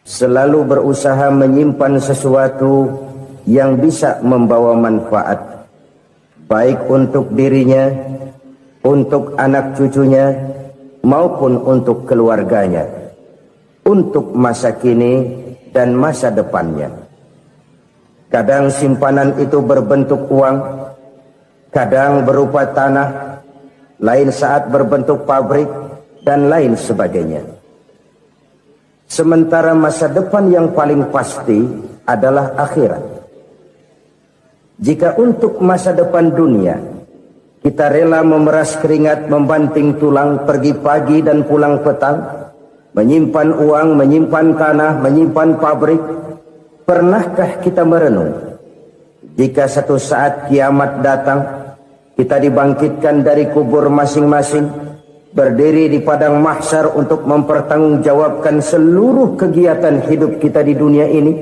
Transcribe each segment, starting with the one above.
selalu berusaha menyimpan sesuatu yang bisa membawa manfaat, baik untuk dirinya, untuk anak cucunya, maupun untuk keluarganya, untuk masa kini dan masa depannya. Kadang simpanan itu berbentuk uang, kadang berupa tanah, lain saat berbentuk pabrik, dan lain sebagainya. Sementara masa depan yang paling pasti adalah akhirat. Jika untuk masa depan dunia kita rela memeras keringat, membanting tulang, pergi pagi dan pulang petang, menyimpan uang, menyimpan tanah, menyimpan pabrik, pernahkah kita merenung jika satu saat kiamat datang, kita dibangkitkan dari kubur masing-masing, berdiri di padang mahsyar untuk mempertanggungjawabkan seluruh kegiatan hidup kita di dunia ini,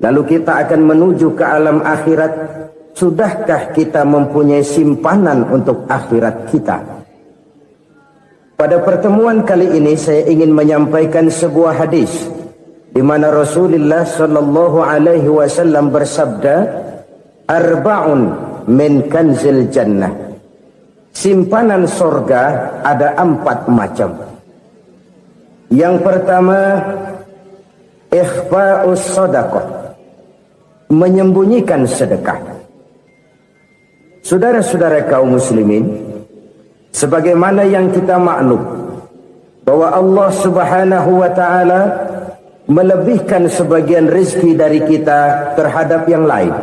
lalu kita akan menuju ke alam akhirat. Sudahkah kita mempunyai simpanan untuk akhirat kita? Pada pertemuan kali ini saya ingin menyampaikan sebuah hadis di mana Rasulullah sallallahu alaihi wasallam bersabda, "Arba'un min kanzil jannah." Simpanan sorga ada 4 macam. Yang pertama, ikhfa'us sadaqah, menyembunyikan sedekah. Saudara-saudara kaum muslimin, sebagaimana yang kita maklum bahwa Allah Subhanahu wa taala melebihkan sebagian rezeki dari kita terhadap yang lain.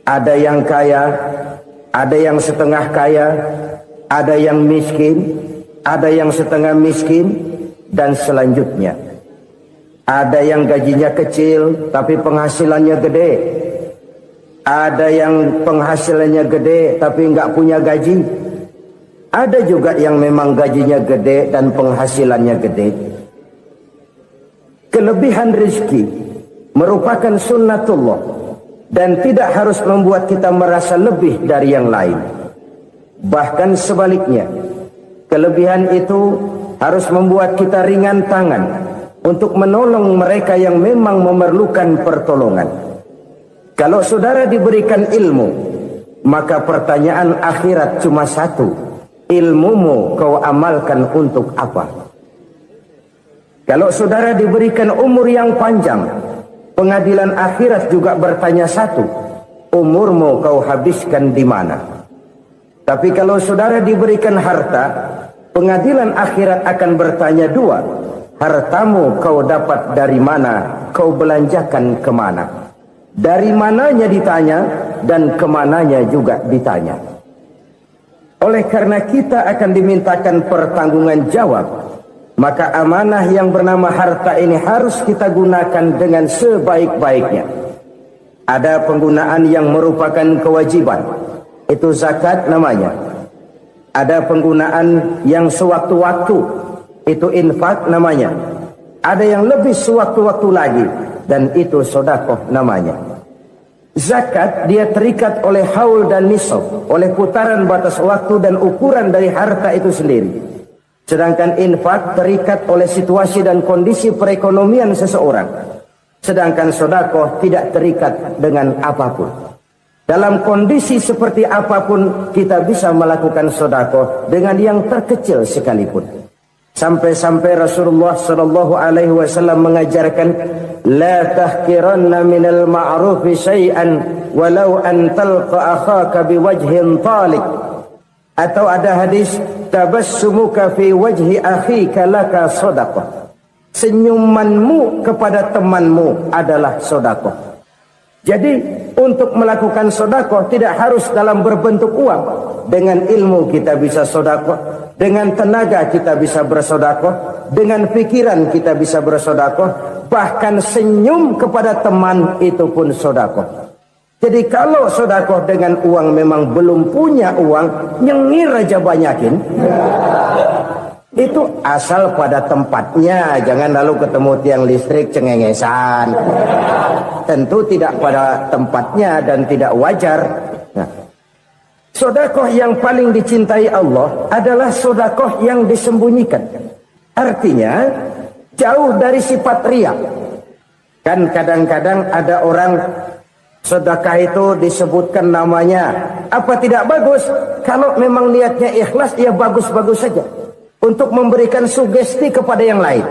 Ada yang kaya, ada yang setengah kaya, ada yang miskin, ada yang setengah miskin, dan selanjutnya. Ada yang gajinya kecil tapi penghasilannya gede. Ada yang penghasilannya gede tapi nggak punya gaji. Ada juga yang memang gajinya gede dan penghasilannya gede. Kelebihan rezeki merupakan sunnatullah dan tidak harus membuat kita merasa lebih dari yang lain. Bahkan sebaliknya, kelebihan itu harus membuat kita ringan tangan untuk menolong mereka yang memang memerlukan pertolongan. Kalau saudara diberikan ilmu, maka pertanyaan akhirat cuma satu: ilmumu kau amalkan untuk apa? Kalau saudara diberikan umur yang panjang, pengadilan akhirat juga bertanya satu: umurmu kau habiskan di mana? Tapi kalau saudara diberikan harta, pengadilan akhirat akan bertanya dua: hartamu kau dapat dari mana? Kau belanjakan kemana? Dari mananya ditanya, dan kemananya juga ditanya. Oleh karena kita akan dimintakan pertanggungan jawab, maka amanah yang bernama harta ini harus kita gunakan dengan sebaik-baiknya. Ada penggunaan yang merupakan kewajiban, itu zakat namanya. Ada penggunaan yang sewaktu-waktu, itu infak namanya. Ada yang lebih sewaktu-waktu lagi, dan itu sedekah namanya. Zakat dia terikat oleh haul dan nisab, oleh putaran batas waktu dan ukuran dari harta itu sendiri. Sedangkan infak terikat oleh situasi dan kondisi perekonomian seseorang. Sedangkan sedekah tidak terikat dengan apapun. Dalam kondisi seperti apapun kita bisa melakukan sedekah dengan yang terkecil sekalipun. Sampai-sampai Rasulullah sallallahu alaihi wasallam mengajarkan, la tahkiranna minal ma'rufi syai'an walau an talqa akhaka biwajhin talik. Atau ada hadis, tabassumuka fi wajhi akhika laka shadaqah. Senyumanmu kepada temanmu adalah sedekah. Jadi untuk melakukan sedekah tidak harus dalam berbentuk uang. Dengan ilmu kita bisa sedekah, dengan tenaga kita bisa bersedekah, dengan pikiran kita bisa bersedekah, bahkan senyum kepada teman itu pun sedekah. Jadi kalau sedekah dengan uang memang belum punya uang, nyengir aja banyakin. Itu asal pada tempatnya, jangan lalu ketemu tiang listrik cengengesan. Tentu tidak pada tempatnya dan tidak wajar. Nah, sedekah yang paling dicintai Allah adalah sedekah yang disembunyikan. Artinya, jauh dari sifat riya. Kan kadang-kadang ada orang sedekah itu disebutkan namanya, apa tidak bagus? Kalau memang niatnya ikhlas, ya bagus-bagus saja. Untuk memberikan sugesti kepada yang lain.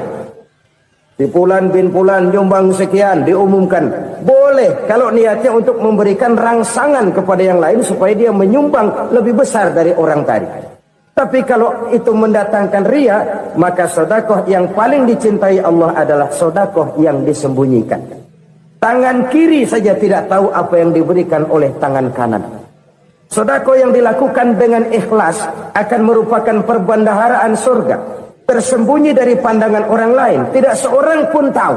Di Fulan bin Fulan nyumbang sekian, diumumkan. Boleh kalau niatnya untuk memberikan rangsangan kepada yang lain supaya dia menyumbang lebih besar dari orang tadi. Tapi kalau itu mendatangkan riya, maka sedekah yang paling dicintai Allah adalah sedekah yang disembunyikan. Tangan kiri saja tidak tahu apa yang diberikan oleh tangan kanan. Sedekah yang dilakukan dengan ikhlas akan merupakan perbendaharaan surga, tersembunyi dari pandangan orang lain, tidak seorang pun tahu.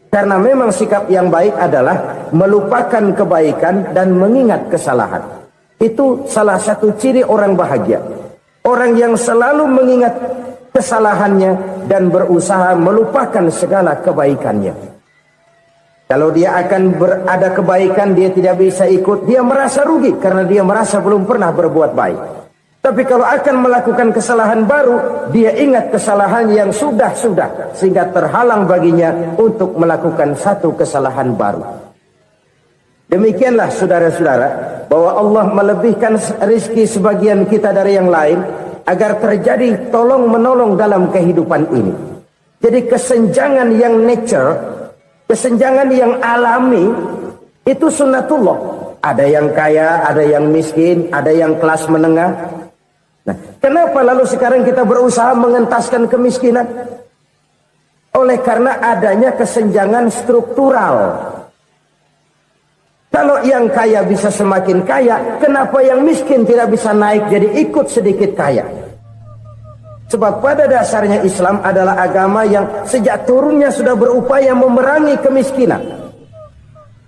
Karena memang sikap yang baik adalah melupakan kebaikan dan mengingat kesalahan. Itu salah satu ciri orang bahagia. Orang yang selalu mengingat kesalahannya dan berusaha melupakan segala kebaikannya. Kalau dia akan berada kebaikan, dia tidak bisa ikut, dia merasa rugi karena dia merasa belum pernah berbuat baik. Tapi kalau akan melakukan kesalahan baru, dia ingat kesalahan yang sudah-sudah, sehingga terhalang baginya untuk melakukan satu kesalahan baru. Demikianlah saudara-saudara, bahwa Allah melebihkan rizki sebagian kita dari yang lain, agar terjadi tolong-menolong dalam kehidupan ini. Jadi kesenjangan yang nature, kesenjangan yang alami, itu sunnatullah. Ada yang kaya, ada yang miskin, ada yang kelas menengah. Nah, kenapa lalu sekarang kita berusaha mengentaskan kemiskinan? Oleh karena adanya kesenjangan struktural. Kalau yang kaya bisa semakin kaya, kenapa yang miskin tidak bisa naik jadi ikut sedikit kaya? Sebab pada dasarnya Islam adalah agama yang sejak turunnya sudah berupaya memerangi kemiskinan.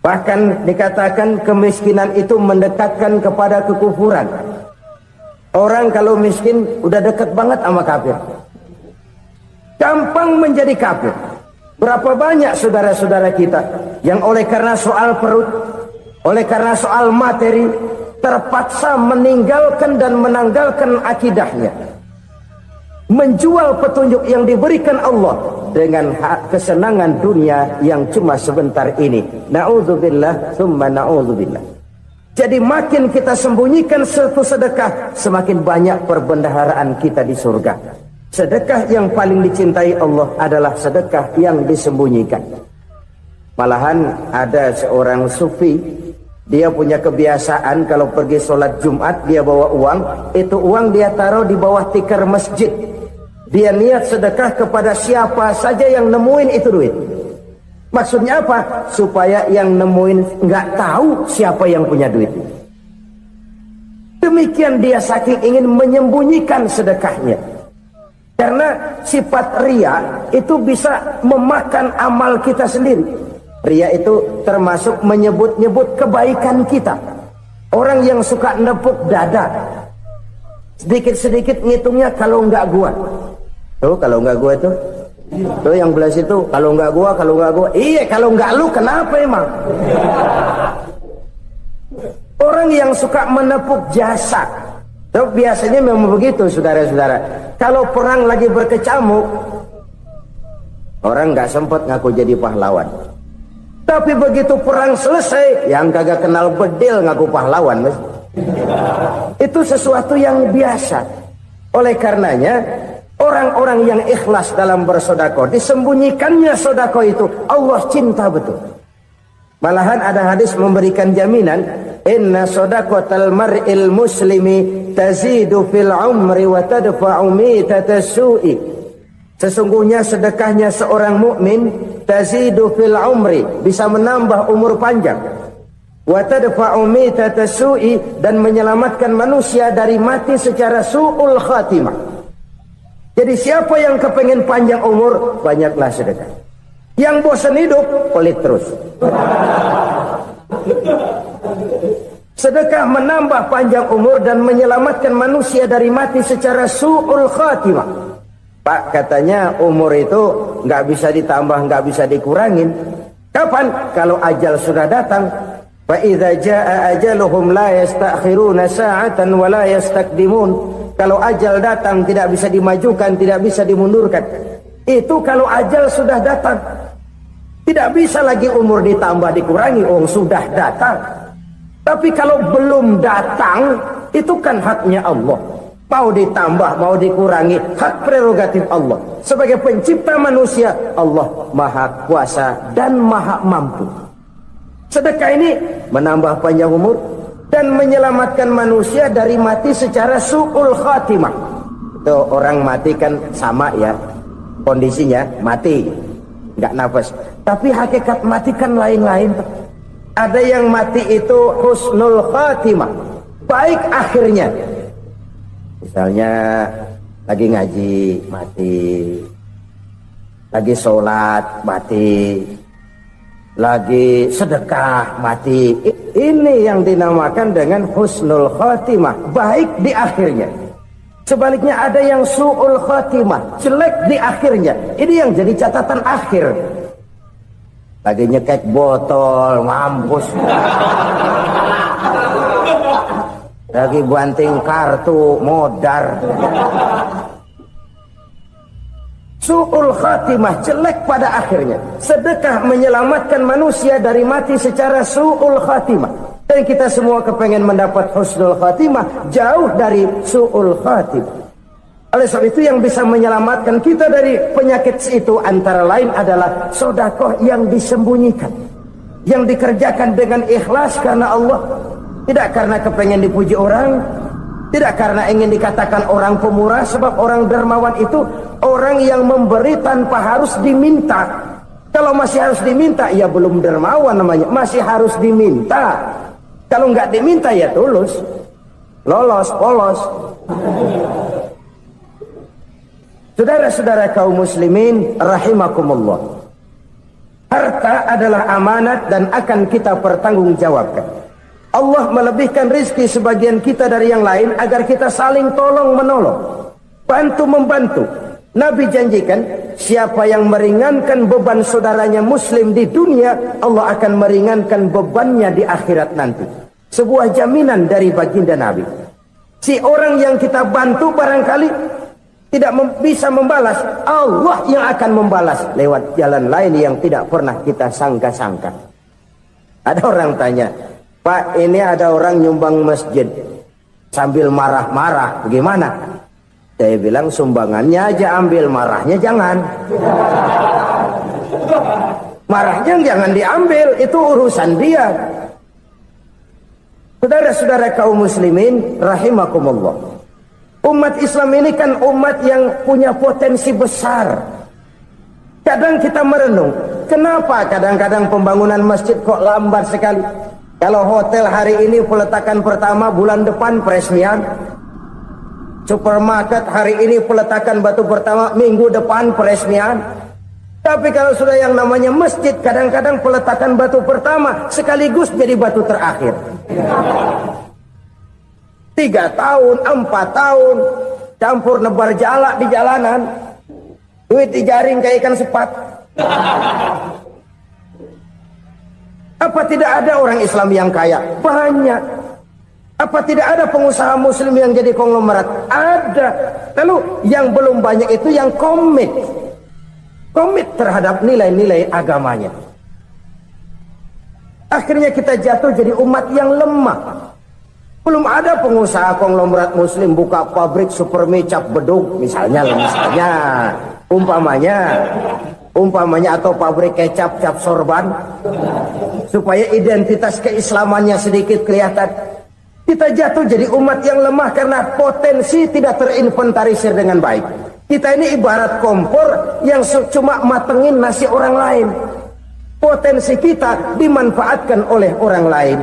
Bahkan dikatakan kemiskinan itu mendekatkan kepada kekufuran. Orang kalau miskin udah dekat banget sama kafir. Gampang menjadi kafir. Berapa banyak saudara-saudara kita yang oleh karena soal perut, oleh karena soal materi, terpaksa meninggalkan dan menanggalkan akidahnya. Menjual petunjuk yang diberikan Allah dengan kesenangan dunia yang cuma sebentar ini. Na'udzubillah, summa na'udzubillah. Jadi makin kita sembunyikan satu sedekah, semakin banyak perbendaharaan kita di surga. Sedekah yang paling dicintai Allah adalah sedekah yang disembunyikan. Malahan ada seorang sufi, dia punya kebiasaan kalau pergi sholat Jumat dia bawa uang, itu uang dia taruh di bawah tikar masjid. Dia niat sedekah kepada siapa saja yang nemuin itu duit. Maksudnya apa? Supaya yang nemuin nggak tahu siapa yang punya duit. Demikian dia saking ingin menyembunyikan sedekahnya. Karena sifat riya itu bisa memakan amal kita sendiri. Riya itu termasuk menyebut-nyebut kebaikan kita. Orang yang suka nepuk dada, sedikit-sedikit ngitungnya kalau nggak gua. Tuh kalau nggak gua tuh. Tuh yang belas itu, kalau nggak gua. Iya, kalau nggak lu kenapa emang? Orang yang suka menepuk jasa, tuh biasanya memang begitu, saudara-saudara. Kalau perang lagi berkecamuk, orang nggak sempat ngaku jadi pahlawan. Tapi begitu perang selesai, yang kagak kenal bedil ngaku pahlawan, mas. Itu sesuatu yang biasa. Oleh karenanya, orang-orang yang ikhlas dalam bersedekah, disembunyikannya sedekah itu, Allah cinta betul. Malahan ada hadis memberikan jaminan, inna sedaqatal mar'il muslimi tazidu fil umri wa tadfa'u mitatas su'i. Sesungguhnya sedekahnya seorang mukmin tazidu fil umri, bisa menambah umur panjang. Wa tadfa'u mitatas su'i, dan menyelamatkan manusia dari mati secara su'ul khatimah. Jadi siapa yang kepengen panjang umur, banyaklah sedekah. Yang bosan hidup, pelit terus. Sedekah menambah panjang umur dan menyelamatkan manusia dari mati secara su'ul khatimah. Pak, katanya umur itu nggak bisa ditambah, nggak bisa dikurangin. Kapan? Kalau ajal sudah datang. Fa idza jaa ajaluhum la yastakhiruna sa'atan wa la yastaqdimun. Kalau ajal datang tidak bisa dimajukan, tidak bisa dimundurkan. Itu kalau ajal sudah datang. Tidak bisa lagi umur ditambah dikurangi, sudah datang. Tapi kalau belum datang, itu kan haknya Allah. Mau ditambah, mau dikurangi, hak prerogatif Allah. Sebagai pencipta manusia, Allah Maha Kuasa dan Maha Mampu. Sedekah ini menambah panjang umur dan menyelamatkan manusia dari mati secara su'ul khatimah. Itu orang mati kan sama ya, kondisinya mati, nggak nafas. Tapi hakikat mati kan lain-lain. Ada yang mati itu husnul khatimah, baik akhirnya. Misalnya lagi ngaji mati, lagi sholat mati, lagi sedekah mati. Ini yang dinamakan dengan husnul khatimah, baik di akhirnya. Sebaliknya ada yang su'ul khatimah, jelek di akhirnya. Ini yang jadi catatan akhir. Lagi nyekek botol, mampus. Lagi banting kartu, modar. Su'ul khatimah, jelek pada akhirnya. Sedekah menyelamatkan manusia dari mati secara su'ul khatimah. Dan kita semua kepengen mendapat husnul khatimah, jauh dari su'ul khatimah. Oleh sebab itu yang bisa menyelamatkan kita dari penyakit itu antara lain adalah sedekah yang disembunyikan, yang dikerjakan dengan ikhlas karena Allah. Tidak karena kepengen dipuji orang, tidak karena ingin dikatakan orang pemurah. Sebab orang dermawan itu orang yang memberi tanpa harus diminta. Kalau masih harus diminta, ya belum dermawan namanya. Masih harus diminta. Kalau nggak diminta ya tulus, lolos, polos. Saudara-saudara kaum muslimin rahimakumullah, harta adalah amanat dan akan kita pertanggungjawabkan. Allah melebihkan rizki sebagian kita dari yang lain agar kita saling tolong menolong, bantu membantu. Nabi janjikan, siapa yang meringankan beban saudaranya muslim di dunia, Allah akan meringankan bebannya di akhirat nanti. Sebuah jaminan dari baginda Nabi. Si orang yang kita bantu barangkali tidak bisa membalas, Allah yang akan membalas lewat jalan lain yang tidak pernah kita sangka-sangka. Ada orang tanya, Pak, ini ada orang nyumbang masjid sambil marah-marah, gimana? Saya bilang sumbangannya aja ambil, marahnya jangan. Marahnya jangan diambil, itu urusan dia. Saudara-saudara kaum muslimin rahimakumullah, umat Islam ini kan umat yang punya potensi besar. Kadang kita merenung, kenapa kadang-kadang pembangunan masjid kok lambat sekali? Kalau hotel hari ini peletakan pertama, bulan depan peresmian. Supermarket hari ini peletakan batu pertama, minggu depan peresmian. Tapi kalau sudah yang namanya masjid, kadang-kadang peletakan batu pertama sekaligus jadi batu terakhir. 3 tahun, 4 tahun, campur nebar jalak di jalanan, duit dijaring kayak ikan sepat. Apa tidak ada orang Islam yang kaya? Banyak. Apa tidak ada pengusaha muslim yang jadi konglomerat? Ada. Lalu yang belum banyak itu yang komit terhadap nilai-nilai agamanya. Akhirnya kita jatuh jadi umat yang lemah. Belum ada pengusaha konglomerat muslim buka pabrik super mie cap bedug misalnya umpamanya atau pabrik kecap cap sorban supaya identitas keislamannya sedikit kelihatan. Kita jatuh jadi umat yang lemah karena potensi tidak terinventarisir dengan baik. Kita ini ibarat kompor yang cuma matengin nasi orang lain. Potensi kita dimanfaatkan oleh orang lain.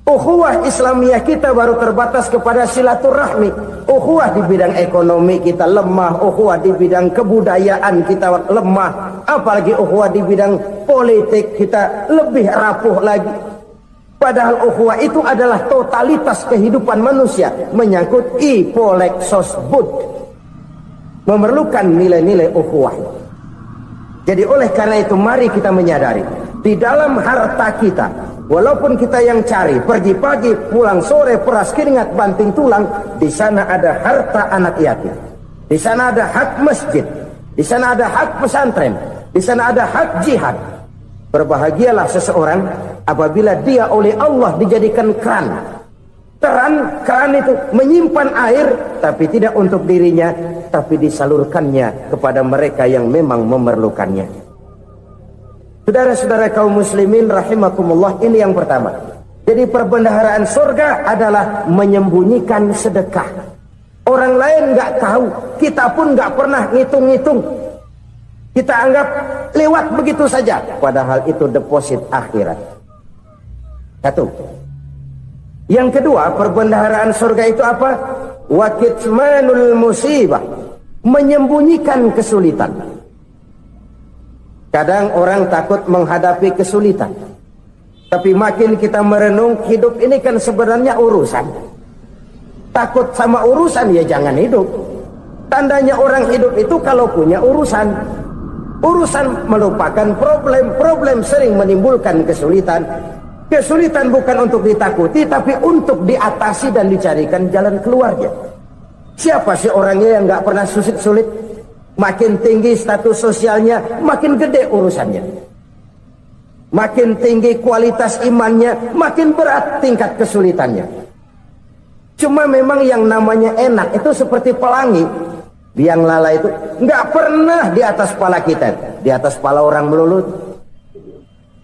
Ukhuwah Islamiyah kita baru terbatas kepada silaturahmi. Ukhuwah di bidang ekonomi kita lemah, ukhuwah di bidang kebudayaan kita lemah, apalagi ukhuwah di bidang politik kita lebih rapuh lagi. Padahal ukhuwah itu adalah totalitas kehidupan manusia, menyangkut ipolek sosbud, memerlukan nilai-nilai ukhuwah. Jadi oleh karena itu mari kita menyadari, di dalam harta kita, walaupun kita yang cari, pergi pagi, pulang sore, peras keringat, banting tulang, di sana ada harta anak yatim. Di sana ada hak masjid. di sana ada hak pesantren, di sana ada hak jihad. Berbahagialah seseorang apabila dia oleh Allah dijadikan keran. Keran itu menyimpan air, tapi tidak untuk dirinya, tapi disalurkannya kepada mereka yang memang memerlukannya. Saudara-saudara kaum muslimin rahimakumullah, ini yang pertama. Jadi perbendaharaan surga adalah menyembunyikan sedekah. Orang lain nggak tahu, kita pun nggak pernah ngitung-ngitung. Kita anggap lewat begitu saja, padahal itu deposit akhirat. Satu. Yang kedua, perbendaharaan surga itu apa? Wa kitmanul musibah, menyembunyikan kesulitan. Kadang orang takut menghadapi kesulitan, tapi makin kita merenung, hidup ini kan sebenarnya urusan. Takut sama urusan, ya jangan hidup. Tandanya orang hidup itu kalau punya urusan. Urusan melupakan problem, problem sering menimbulkan kesulitan. Kesulitan bukan untuk ditakuti, tapi untuk diatasi dan dicarikan jalan keluarnya. Siapa sih orangnya yang nggak pernah sulit-sulit? Makin tinggi status sosialnya, makin gede urusannya. Makin tinggi kualitas imannya, makin berat tingkat kesulitannya. Cuma memang yang namanya enak itu seperti pelangi. Biang lala itu nggak pernah di atas kepala kita, di atas kepala orang melulu.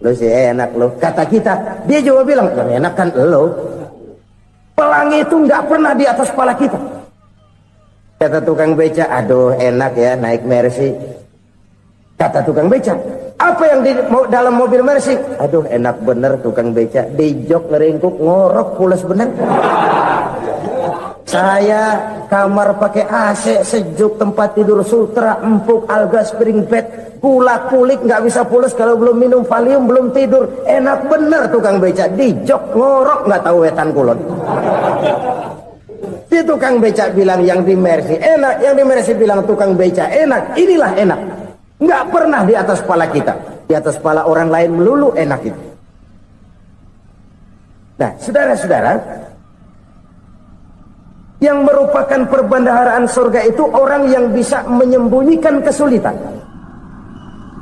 Lo sih enak lo, kata kita. Dia juga bilang yang enak kan lo. Pelangi itu nggak pernah di atas kepala kita. Kata tukang beca, aduh enak ya naik Mercy. Kata tukang beca, apa yang di dalam mobil Mercy? Aduh enak bener tukang beca, di jok ngeringkuk ngorok pules bener. Saya kamar pakai AC sejuk, tempat tidur sutra, empuk, alga, spring bed, kulak kulik nggak bisa pules kalau belum minum Valium, belum tidur. Enak bener tukang beca, di jok ngorok nggak tahu wetan kulon. Si tukang beca bilang yang di Mercy enak, yang di Mercy bilang tukang beca enak. Inilah enak, nggak pernah di atas kepala kita, di atas kepala orang lain melulu enak itu. Nah, saudara-saudara, yang merupakan perbendaharaan surga itu orang yang bisa menyembunyikan kesulitan,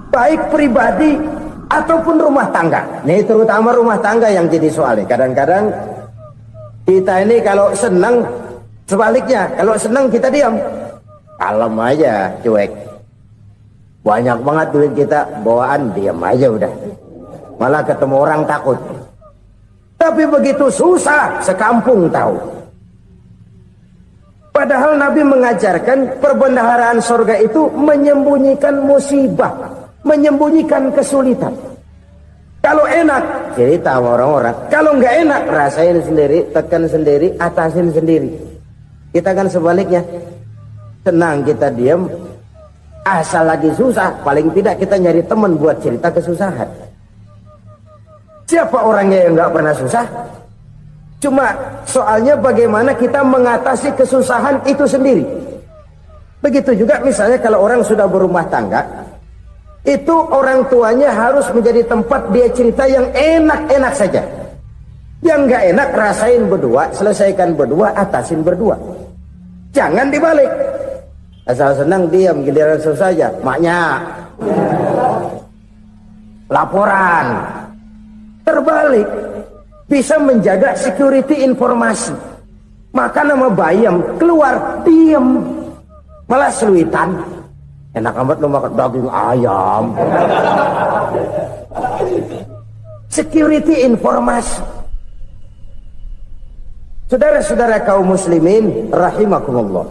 baik pribadi ataupun rumah tangga. Ini terutama rumah tangga yang jadi soalnya. Kadang-kadang kita ini kalau senang, sebaliknya kalau senang kita diam, kalem aja, cuek. Banyak banget duit kita bawaan, diam aja udah. Malah ketemu orang takut. Tapi begitu susah, sekampung tahu. Padahal Nabi mengajarkan perbendaharaan surga itu menyembunyikan musibah, menyembunyikan kesulitan. Kalau enak, cerita sama orang-orang. Kalau nggak enak, rasain sendiri, tekan sendiri, atasin sendiri. Kita kan sebaliknya, senang kita diam, asal lagi susah, paling tidak kita nyari teman buat cerita kesusahan. Siapa orangnya yang nggak pernah susah? Cuma soalnya bagaimana kita mengatasi kesusahan itu sendiri. Begitu juga misalnya kalau orang sudah berumah tangga, itu orang tuanya harus menjadi tempat dia cerita yang enak-enak saja. Yang nggak enak rasain berdua, selesaikan berdua, atasin berdua. Jangan dibalik. Asal senang diam, giliran susah saja. Maknya laporan. Terbalik. Bisa menjaga security informasi. Maka nama bayam keluar diam, malah seluitan. Enak amat lo makan daging ayam. Security informasi. Saudara-saudara kaum muslimin rahimakumullah,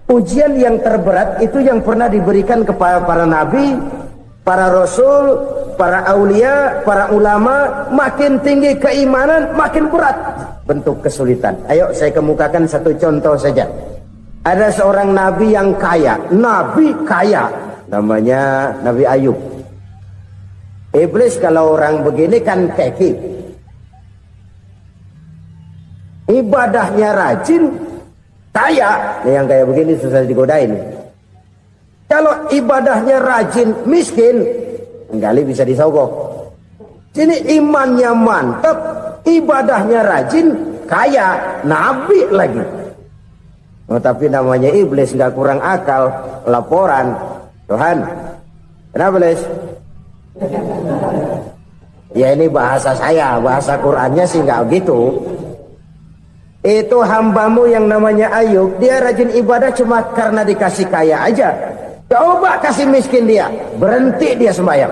ujian yang terberat itu yang pernah diberikan kepada para nabi, para rasul, para aulia, para ulama. Makin tinggi keimanan, makin berat bentuk kesulitan. Ayo saya kemukakan satu contoh saja. Ada seorang nabi yang kaya, nabi kaya, namanya Nabi Ayub. Iblis kalau orang begini kan keki, ibadahnya rajin, kaya. Ini yang kayak begini susah digodain. Kalau ibadahnya rajin, miskin, enggali bisa disogok. Sini imannya mantap, ibadahnya rajin, kaya, nabi lagi. Oh, tapi namanya iblis nggak kurang akal. Laporan, Tuhan, kenapa iblis? Ya ini bahasa saya, bahasa Qurannya sih nggak gitu. Itu hambamu yang namanya Ayub, dia rajin ibadah cuma karena dikasih kaya aja. Coba kasih miskin dia, berhenti dia sembahyang.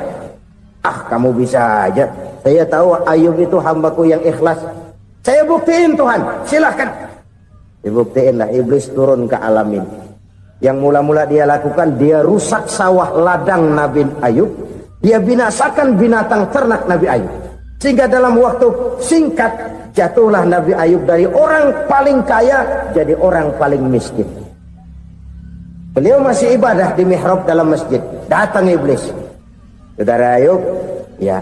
Ah, kamu bisa aja. Saya tahu Ayub itu hambaku yang ikhlas. Saya buktiin Tuhan, silahkan. Dibuktiinlah, iblis turun ke alam ini. Yang mula-mula dia lakukan, dia rusak sawah ladang Nabi Ayub. Dia binasakan binatang ternak Nabi Ayub. Sehingga dalam waktu singkat, jatuhlah Nabi Ayub dari orang paling kaya jadi orang paling miskin. Beliau masih ibadah di mihrab dalam masjid. Datang iblis. Saudara Ayub, ya,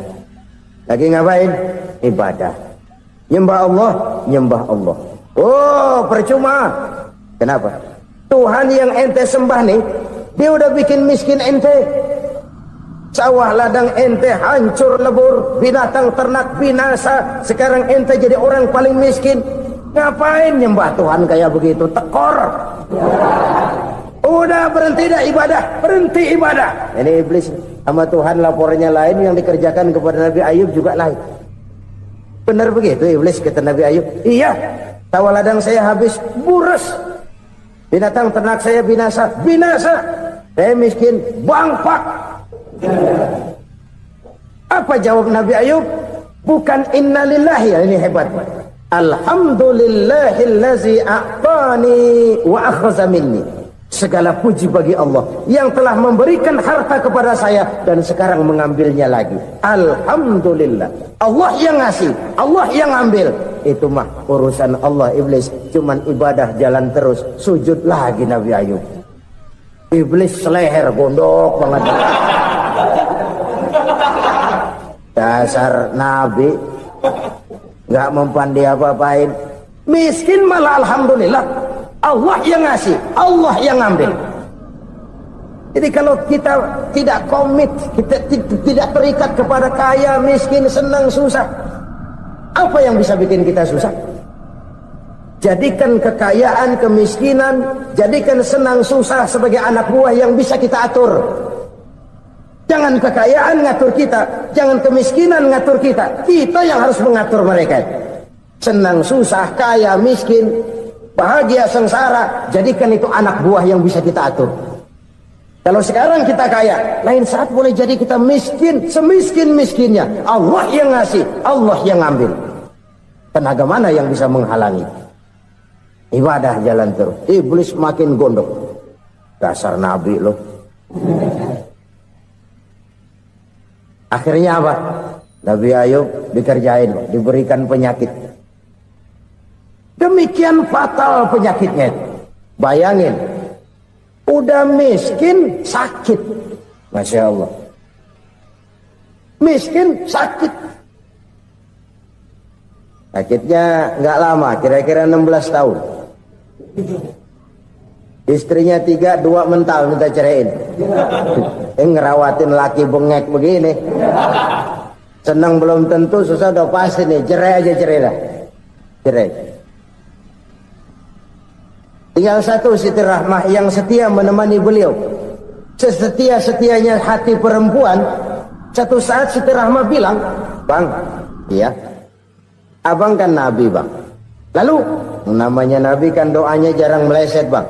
lagi ngapain? Ibadah. Nyembah Allah, nyembah Allah. Oh, percuma. Kenapa? Tuhan yang ente sembah nih, dia udah bikin miskin ente. Sawah ladang ente hancur lebur, binatang ternak binasa. Sekarang ente jadi orang paling miskin. Ngapain nyembah Tuhan kayak begitu? Tekor. Udah berhenti dah ibadah, berhenti ibadah. Ini iblis sama Tuhan laporannya lain, yang dikerjakan kepada Nabi Ayub juga lain. Benar begitu iblis kata Nabi Ayub? Iya. Sawah ladang saya habis buras, binatang ternak saya binasa, binasa. Saya miskin, bangpak. Apa jawab Nabi Ayub? Bukan innalillahi, ya ini hebat. Alhamdulillahillazi a'tani wa akhza minni. Segala puji bagi Allah yang telah memberikan harta kepada saya dan sekarang mengambilnya lagi. Alhamdulillah. Allah yang ngasih, Allah yang ambil. Itu mah urusan Allah. Iblis cuman ibadah jalan terus, sujud lagi Nabi Ayub. Iblis seleher gondok banget. Dasar Nabi nggak mempan dia apa-apain. Miskin malah alhamdulillah. Allah yang ngasih, Allah yang ngambil. Jadi kalau kita tidak komit, kita tidak terikat kepada kaya, miskin, senang, susah, apa yang bisa bikin kita susah? Jadikan kekayaan, kemiskinan, jadikan senang, susah sebagai anak buah yang bisa kita atur. Jangan kekayaan ngatur kita, jangan kemiskinan ngatur kita. Kita yang harus mengatur mereka. Senang, susah, kaya, miskin, bahagia, sengsara, jadikan itu anak buah yang bisa kita atur. Kalau sekarang kita kaya, lain saat boleh jadi kita miskin, semiskin-miskinnya. Allah yang ngasih, Allah yang ngambil. Tenaga mana yang bisa menghalangi? Ibadah jalan terus. Iblis makin gondok. Dasar Nabi loh. Akhirnya apa? Nabi Ayub dikerjain, diberikan penyakit. Demikian fatal penyakitnya. Bayangin, udah miskin sakit. Masya Allah. Miskin sakit. Sakitnya nggak lama, kira-kira 16 tahun. Istrinya 3, 2 mental minta ceraiin. Ngerawatin laki bengek begini. Senang belum tentu, susah udah pasti nih. Cerai aja, cerai dah. Cerai. Tinggal satu Siti Rahmah yang setia menemani beliau. Sesetia-setianya hati perempuan. Satu saat Siti Rahmah bilang, "Bang, iya, abang kan Nabi bang. Lalu, namanya Nabi kan doanya jarang meleset bang.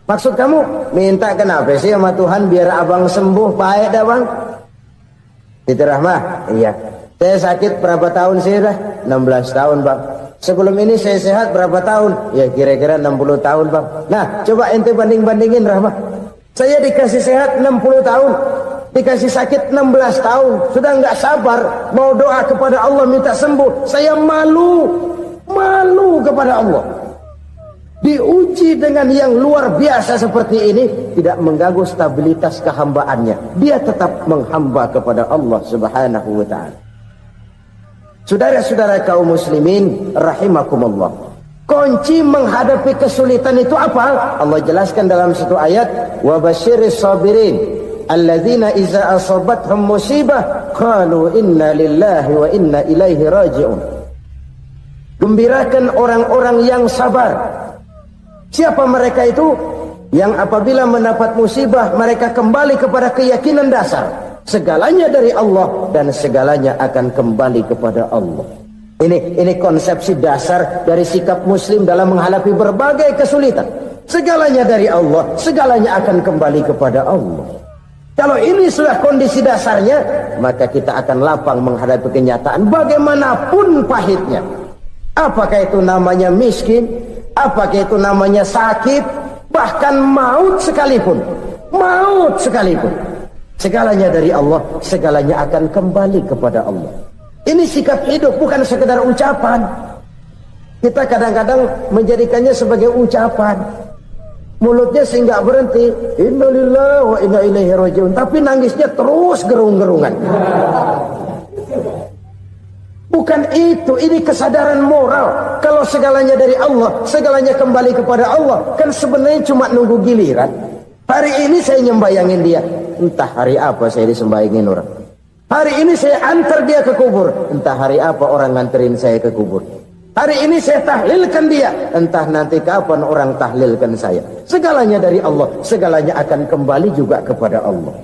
Maksud kamu minta kenapa sih sama Tuhan biar abang sembuh baik dah bang?" Siti Rahmah, iya. Saya sakit berapa tahun sih dah? 16 tahun bang. Sebelum ini saya sehat berapa tahun? Ya kira-kira 60 tahun bang. Nah coba ente banding-bandingin Rahmah. Saya dikasih sehat 60 tahun. Dikasih sakit 16 tahun. Sudah nggak sabar. Mau doa kepada Allah minta sembuh. Saya malu. Malu kepada Allah. Diuji dengan yang luar biasa seperti ini. Tidak mengganggu stabilitas kehambaannya. Dia tetap menghamba kepada Allah subhanahu wa ta'ala. Saudara-saudara kaum muslimin rahimakumullah. Kunci menghadapi kesulitan itu apa? Allah jelaskan dalam satu ayat, wa basyiris sabirin alladzina iza asabathum musibah qalu inna lillahi wa inna ilaihi raji'un. Gembirakan orang-orang yang sabar Siapa mereka itu? Yang apabila mendapat musibah mereka kembali kepada keyakinan dasar, segalanya dari Allah dan segalanya akan kembali kepada Allah. Ini konsepsi dasar dari sikap muslim dalam menghadapi berbagai kesulitan. Segalanya dari Allah, segalanya akan kembali kepada Allah. Kalau ini sudah kondisi dasarnya, maka kita akan lapang menghadapi kenyataan bagaimanapun pahitnya. Apakah itu namanya miskin, apakah itu namanya sakit, bahkan maut sekalipun. Maut sekalipun. Segalanya dari Allah, segalanya akan kembali kepada Allah. Ini sikap hidup, bukan sekedar ucapan. Kita kadang-kadang menjadikannya sebagai ucapan. Mulutnya sih nggak berhenti, innalillahi wa inna ilaihi rajiun, tapi nangisnya terus gerung-gerungan. Bukan itu, ini kesadaran moral. Kalau segalanya dari Allah, segalanya kembali kepada Allah, kan sebenarnya cuma nunggu giliran. Hari ini saya nyembayangin dia, entah hari apa saya disembayangin orang. Hari ini saya antar dia ke kubur, entah hari apa orang nganterin saya ke kubur. Hari ini saya tahlilkan dia, entah nanti kapan orang tahlilkan saya. Segalanya dari Allah, segalanya akan kembali juga kepada Allah.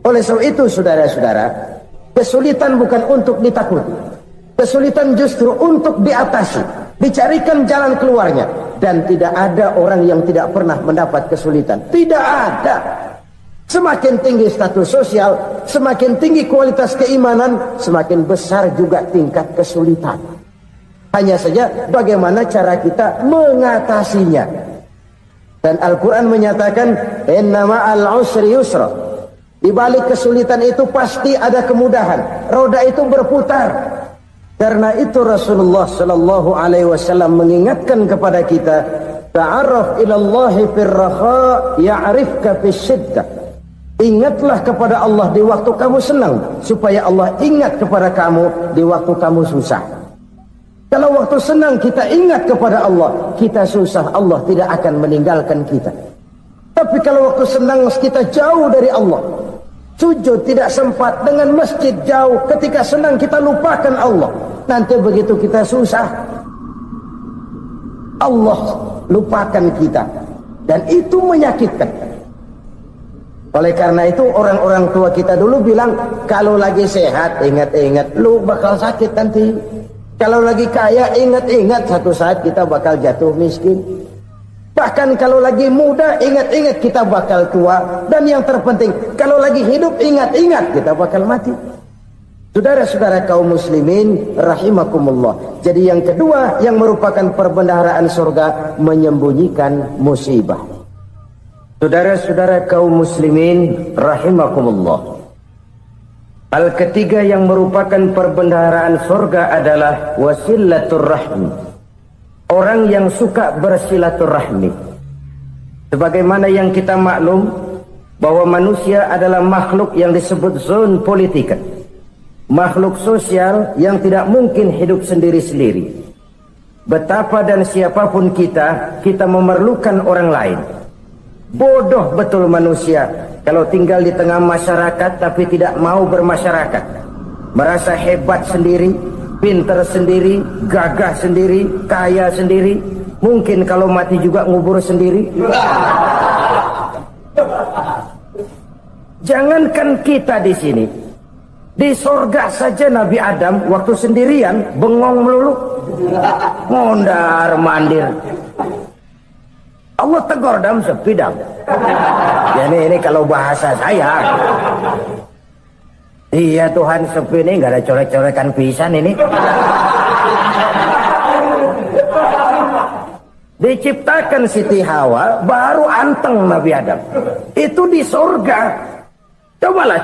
Oleh sebab itu saudara-saudara, kesulitan bukan untuk ditakuti. Kesulitan justru untuk diatasi, dicarikan jalan keluarnya. Dan tidak ada orang yang tidak pernah mendapat kesulitan. Tidak ada. Semakin tinggi status sosial, semakin tinggi kualitas keimanan, semakin besar juga tingkat kesulitan. Hanya saja bagaimana cara kita mengatasinya. Dan Al-Quran menyatakan, inna ma'al usri yusra. Di balik kesulitan itu pasti ada kemudahan. Roda itu berputar. Karena itu Rasulullah sallallahu alaihi wasallam mengingatkan kepada kita, ta'arraf ilallahi firraha ya'rifka fisyiddah. Ingatlah kepada Allah di waktu kamu senang, supaya Allah ingat kepada kamu di waktu kamu susah. Kalau waktu senang kita ingat kepada Allah, kita susah, Allah tidak akan meninggalkan kita. Tapi kalau waktu senang kita jauh dari Allah, sujud tidak sempat, dengan masjid jauh, ketika senang kita lupakan Allah. Nanti begitu kita susah, Allah lupakan kita. Dan itu menyakitkan. Oleh karena itu orang-orang tua kita dulu bilang, kalau lagi sehat ingat-ingat lu bakal sakit nanti. Kalau lagi kaya ingat-ingat satu saat kita bakal jatuh miskin. Bahkan kalau lagi muda ingat-ingat kita bakal tua. Dan yang terpenting, kalau lagi hidup ingat-ingat kita bakal mati. Saudara-saudara kaum muslimin rahimakumullah. Jadi yang kedua yang merupakan perbendaharaan surga, menyembunyikan musibah. Saudara-saudara kaum muslimin rahimakumullah. Hal ketiga yang merupakan perbendaharaan surga adalah wasilatur rahmi. Orang yang suka bersilaturahmi. Sebagaimana yang kita maklum bahwa manusia adalah makhluk yang disebut zon politika. Makhluk sosial yang tidak mungkin hidup sendiri-sendiri. Betapa dan siapapun kita memerlukan orang lain. Bodoh betul manusia kalau tinggal di tengah masyarakat tapi tidak mau bermasyarakat. Merasa hebat sendiri, pintar sendiri, gagah sendiri, kaya sendiri. Mungkin kalau mati juga ngubur sendiri. Jangankan kita di sini, di sorga saja Nabi Adam waktu sendirian bengong melulu, mondar mandir. Allah tegur dalam sepidang. Ya ini kalau bahasa saya. Iya Tuhan, sepi ini nggak ada coret-coretan pisan ini. Diciptakan Siti Hawa baru anteng Nabi Adam. Itu di surga. Cobalah.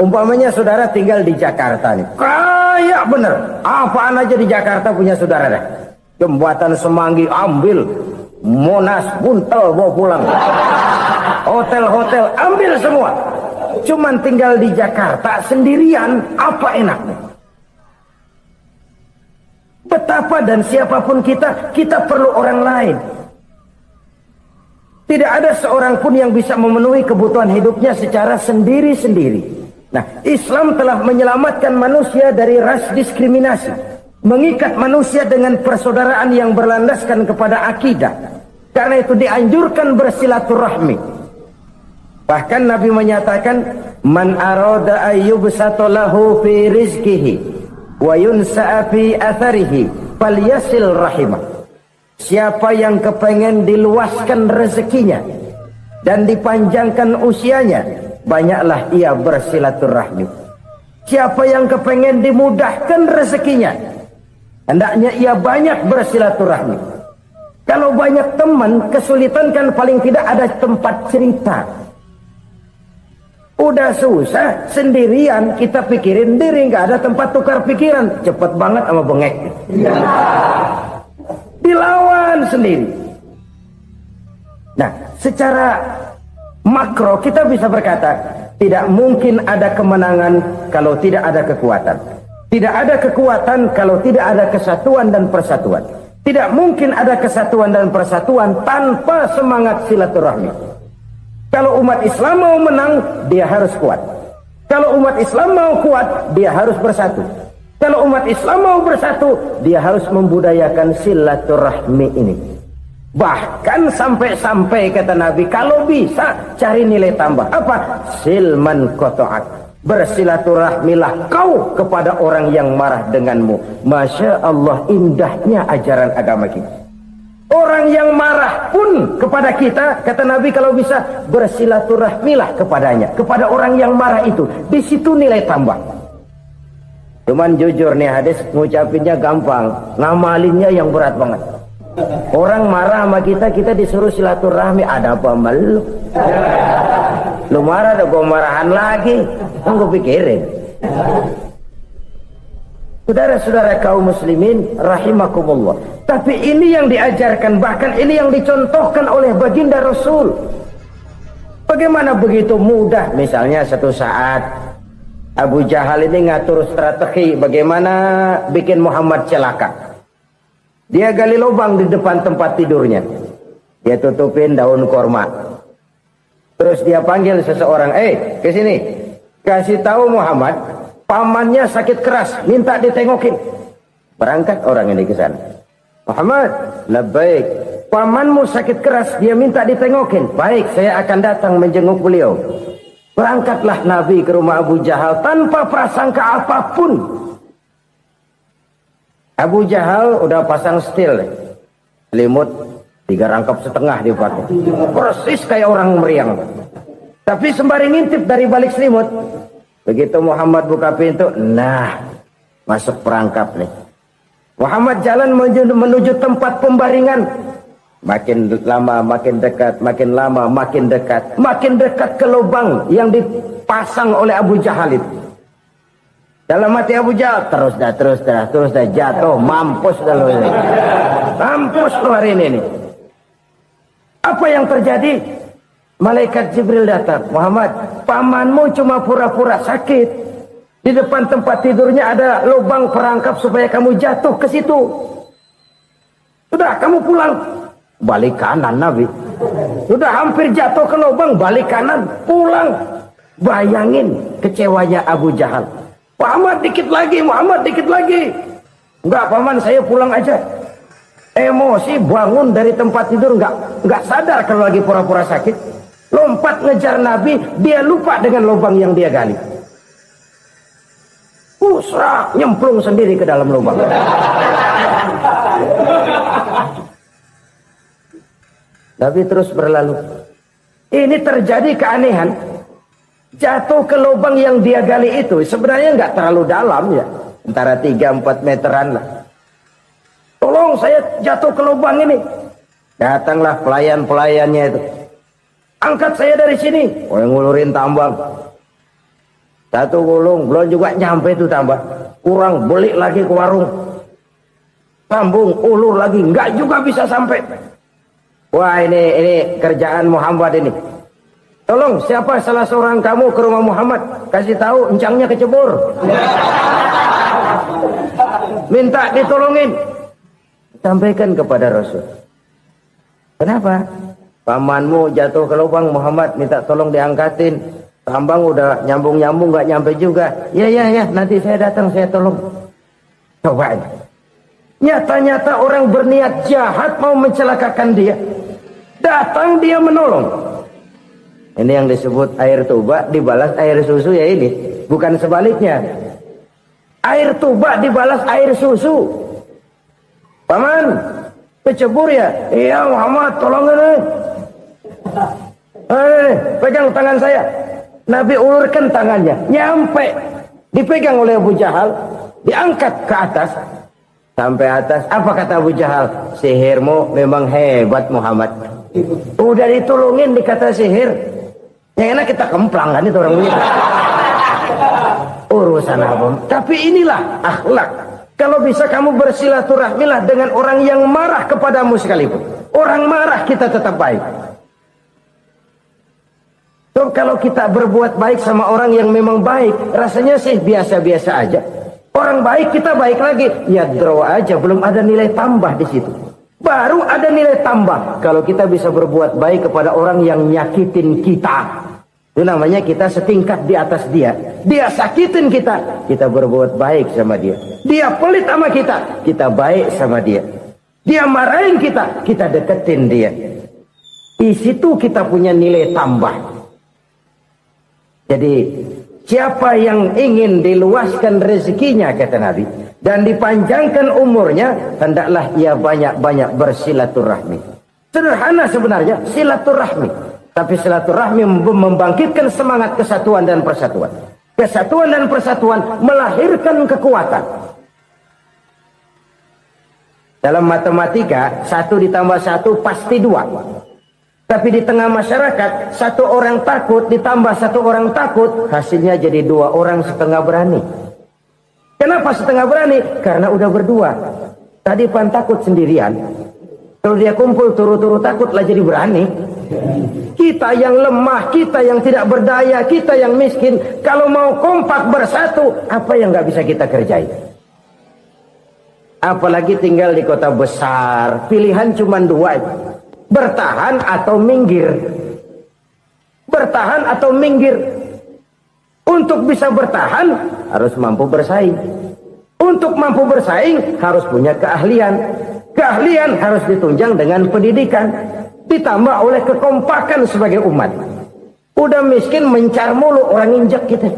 Umpamanya saudara tinggal di Jakarta nih. Kayak bener. Apaan aja di Jakarta punya saudara dah. Jembatan Semanggi ambil. Monas buntel bawa pulang. Hotel-hotel ambil semua. Cuman tinggal di Jakarta sendirian, apa enaknya? Betapa dan siapapun kita perlu orang lain. Tidak ada seorang pun yang bisa memenuhi kebutuhan hidupnya secara sendiri-sendiri. Nah, Islam telah menyelamatkan manusia dari ras diskriminasi. Mengikat manusia dengan persaudaraan yang berlandaskan kepada akidah. Karena itu dianjurkan bersilaturahmi. Bahkan Nabi menyatakan, man arada ayyubsata lahu fi rizqihi wa yunsa'a fi atharihi falyasil rahimah. Siapa yang kepengen diluaskan rezekinya dan dipanjangkan usianya, banyaklah ia bersilaturahmi. Siapa yang kepengen dimudahkan rezekinya, hendaknya ia banyak bersilaturahmi. Kalau banyak teman, kesulitan kan paling tidak ada tempat cerita. Udah susah sendirian, kita pikirin diri, nggak ada tempat tukar pikiran. Cepet banget sama bengek. Dilawan sendiri. Nah, secara makro kita bisa berkata, tidak mungkin ada kemenangan kalau tidak ada kekuatan. Tidak ada kekuatan kalau tidak ada kesatuan dan persatuan. Tidak mungkin ada kesatuan dan persatuan tanpa semangat silaturahmi. Kalau umat Islam mau menang, dia harus kuat. Kalau umat Islam mau kuat, dia harus bersatu. Kalau umat Islam mau bersatu, dia harus membudayakan silaturahmi ini. Bahkan sampai-sampai kata Nabi, kalau bisa cari nilai tambah. Apa? Silman qata'ak. Bersilaturahmilah kau kepada orang yang marah denganmu. Masya Allah, indahnya ajaran agama kita. Orang yang marah pun kepada kita, kata Nabi, kalau bisa bersilaturahmilah kepadanya, kepada orang yang marah itu. Di situ nilai tambah. Cuman jujur nih, hadis ngucapinnya gampang, ngamalinnya yang berat banget. Orang marah sama kita, kita disuruh silaturahmi. Ada apa malu? Lu marah, ada gua marahan lagi. Tunggu pikirin. Saudara-saudara kaum muslimin rahimakumullah. Tapi ini yang diajarkan, bahkan ini yang dicontohkan oleh baginda Rasul. Bagaimana begitu mudah, misalnya satu saat Abu Jahal ini ngatur strategi bagaimana bikin Muhammad celaka. Dia gali lubang di depan tempat tidurnya. Dia tutupin daun korma. Terus dia panggil seseorang, ke sini. Kasih tahu Muhammad, pamannya sakit keras, minta ditengokin. Berangkat orang ini ke sana. Muhammad, labbaik. Pamanmu sakit keras, dia minta ditengokin. Baik, saya akan datang menjenguk beliau. Berangkatlah Nabi ke rumah Abu Jahal tanpa prasangka apapun. Abu Jahal udah pasang stil, selimut 3 rangkap setengah dipakai. Persis kayak orang meriang. Tapi sembari ngintip dari balik selimut. Begitu Muhammad buka pintu, nah, masuk perangkap nih. Muhammad jalan menuju tempat pembaringan. Makin lama makin dekat, makin lama makin dekat. Makin dekat ke lubang yang dipasang oleh Abu Jahal itu. Dalam hati Abu Jahal, terus dah jatuh, mampus dah lo ini. Mampus lo hari ini. Apa yang terjadi? Malaikat Jibril datang. Muhammad, pamanmu cuma pura-pura sakit. Di depan tempat tidurnya ada lubang perangkap supaya kamu jatuh ke situ. Sudah, kamu pulang. Balik kanan Nabi. Sudah hampir jatuh ke lubang, balik kanan, pulang. Bayangin kecewanya Abu Jahal. Muhammad dikit lagi, Muhammad dikit lagi. Enggak, paman, saya pulang aja. Emosi, bangun dari tempat tidur, enggak sadar kalau lagi pura-pura sakit. Lompat ngejar Nabi, dia lupa dengan lubang yang dia gali. Usrak, nyemplung sendiri ke dalam lubang. Nabi terus berlalu. Ini terjadi keanehan. Jatuh ke lubang yang dia gali itu sebenarnya nggak terlalu dalam ya, antara 3-4 meteran lah. Tolong, saya jatuh ke lubang ini. Datanglah pelayan-pelayannya itu. Angkat saya dari sini. Oh, yang ngulurin tambang. Satu gulung, belum juga nyampe itu tambah. Kurang, beli lagi ke warung. Sambung, ulur lagi, nggak juga bisa sampai. Wah, ini kerjaan Muhammad ini. Tolong, siapa salah seorang kamu ke rumah Muhammad, kasih tahu encangnya kecebur. Minta ditolongin. Sampaikan kepada Rasul. Kenapa? Pamanmu jatuh ke lubang, Muhammad minta tolong diangkatin. Tambang udah nyambung-nyambung nggak nyampe juga. Ya, nanti saya datang, saya tolong. Coba. Nyata-nyata orang berniat jahat mau mencelakakan dia. Datang dia menolong. Ini yang disebut air tuba dibalas air susu ya ini. Bukan sebaliknya. Air tuba dibalas air susu. Paman, kecebur ya? Iya Muhammad, tolong ini. Pegang tangan saya. Nabi ulurkan tangannya, nyampe. Dipegang oleh Abu Jahal, diangkat ke atas. Sampai atas, apa kata Abu Jahal? Sihirmu memang hebat Muhammad. Udah ditolongin dikata sihir. Yang enak kita kemplang kan itu orang begitu. Urusan apa? Tapi inilah akhlak. Kalau bisa kamu bersilaturahmilah dengan orang yang marah kepadamu sekalipun. Orang marah kita tetap baik. So, kalau kita berbuat baik sama orang yang memang baik, rasanya sih biasa-biasa aja. Orang baik kita baik lagi, ya draw aja, belum ada nilai tambah di situ. Baru ada nilai tambah kalau kita bisa berbuat baik kepada orang yang nyakitin kita. Itu namanya kita setingkat di atas dia. Dia sakitin kita, kita berbuat baik sama dia. Dia pelit sama kita, kita baik sama dia. Dia marahin kita, kita deketin dia. Di situ kita punya nilai tambah. Jadi siapa yang ingin diluaskan rezekinya kata Nabi dan dipanjangkan umurnya, hendaklah ia banyak-banyak bersilaturahmi. Sederhana sebenarnya silaturahmi, tapi silaturahmi membangkitkan semangat kesatuan dan persatuan. Kesatuan dan persatuan melahirkan kekuatan. Dalam matematika 1 ditambah 1 pasti 2. Tapi di tengah masyarakat, 1 orang takut ditambah 1 orang takut, hasilnya jadi 2 orang setengah berani. Kenapa setengah berani? Karena udah berdua. Tadi pan takut sendirian. Kalau dia kumpul turu-turu takutlah jadi berani. Kita yang lemah, kita yang tidak berdaya, kita yang miskin, kalau mau kompak bersatu, apa yang nggak bisa kita kerjain? Apalagi tinggal di kota besar, pilihan cuma 2. Bertahan atau minggir. Bertahan atau minggir. Untuk bisa bertahan harus mampu bersaing. Untuk mampu bersaing harus punya keahlian. Keahlian harus ditunjang dengan pendidikan, ditambah oleh kekompakan sebagai umat. Udah miskin mencar mulu, orang injek kita.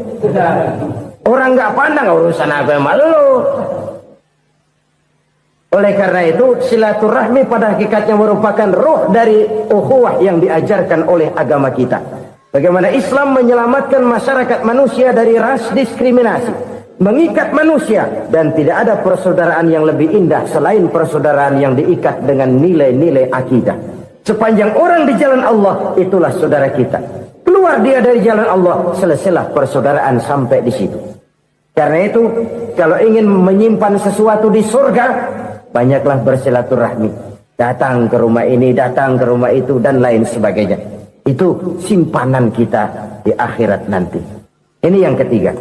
Orang nggak pandang urusan apa malu. Oleh karena itu, silaturahmi pada hakikatnya merupakan roh dari ukhuwah yang diajarkan oleh agama kita. Bagaimana Islam menyelamatkan masyarakat manusia dari ras diskriminasi, mengikat manusia, dan tidak ada persaudaraan yang lebih indah selain persaudaraan yang diikat dengan nilai-nilai akidah. Sepanjang orang di jalan Allah, itulah saudara kita. Keluar dia dari jalan Allah, selesailah persaudaraan sampai di situ. Karena itu, kalau ingin menyimpan sesuatu di surga, banyaklah bersilaturahmi. Datang ke rumah ini, datang ke rumah itu, dan lain sebagainya. Itu simpanan kita di akhirat nanti. Ini yang ketiga.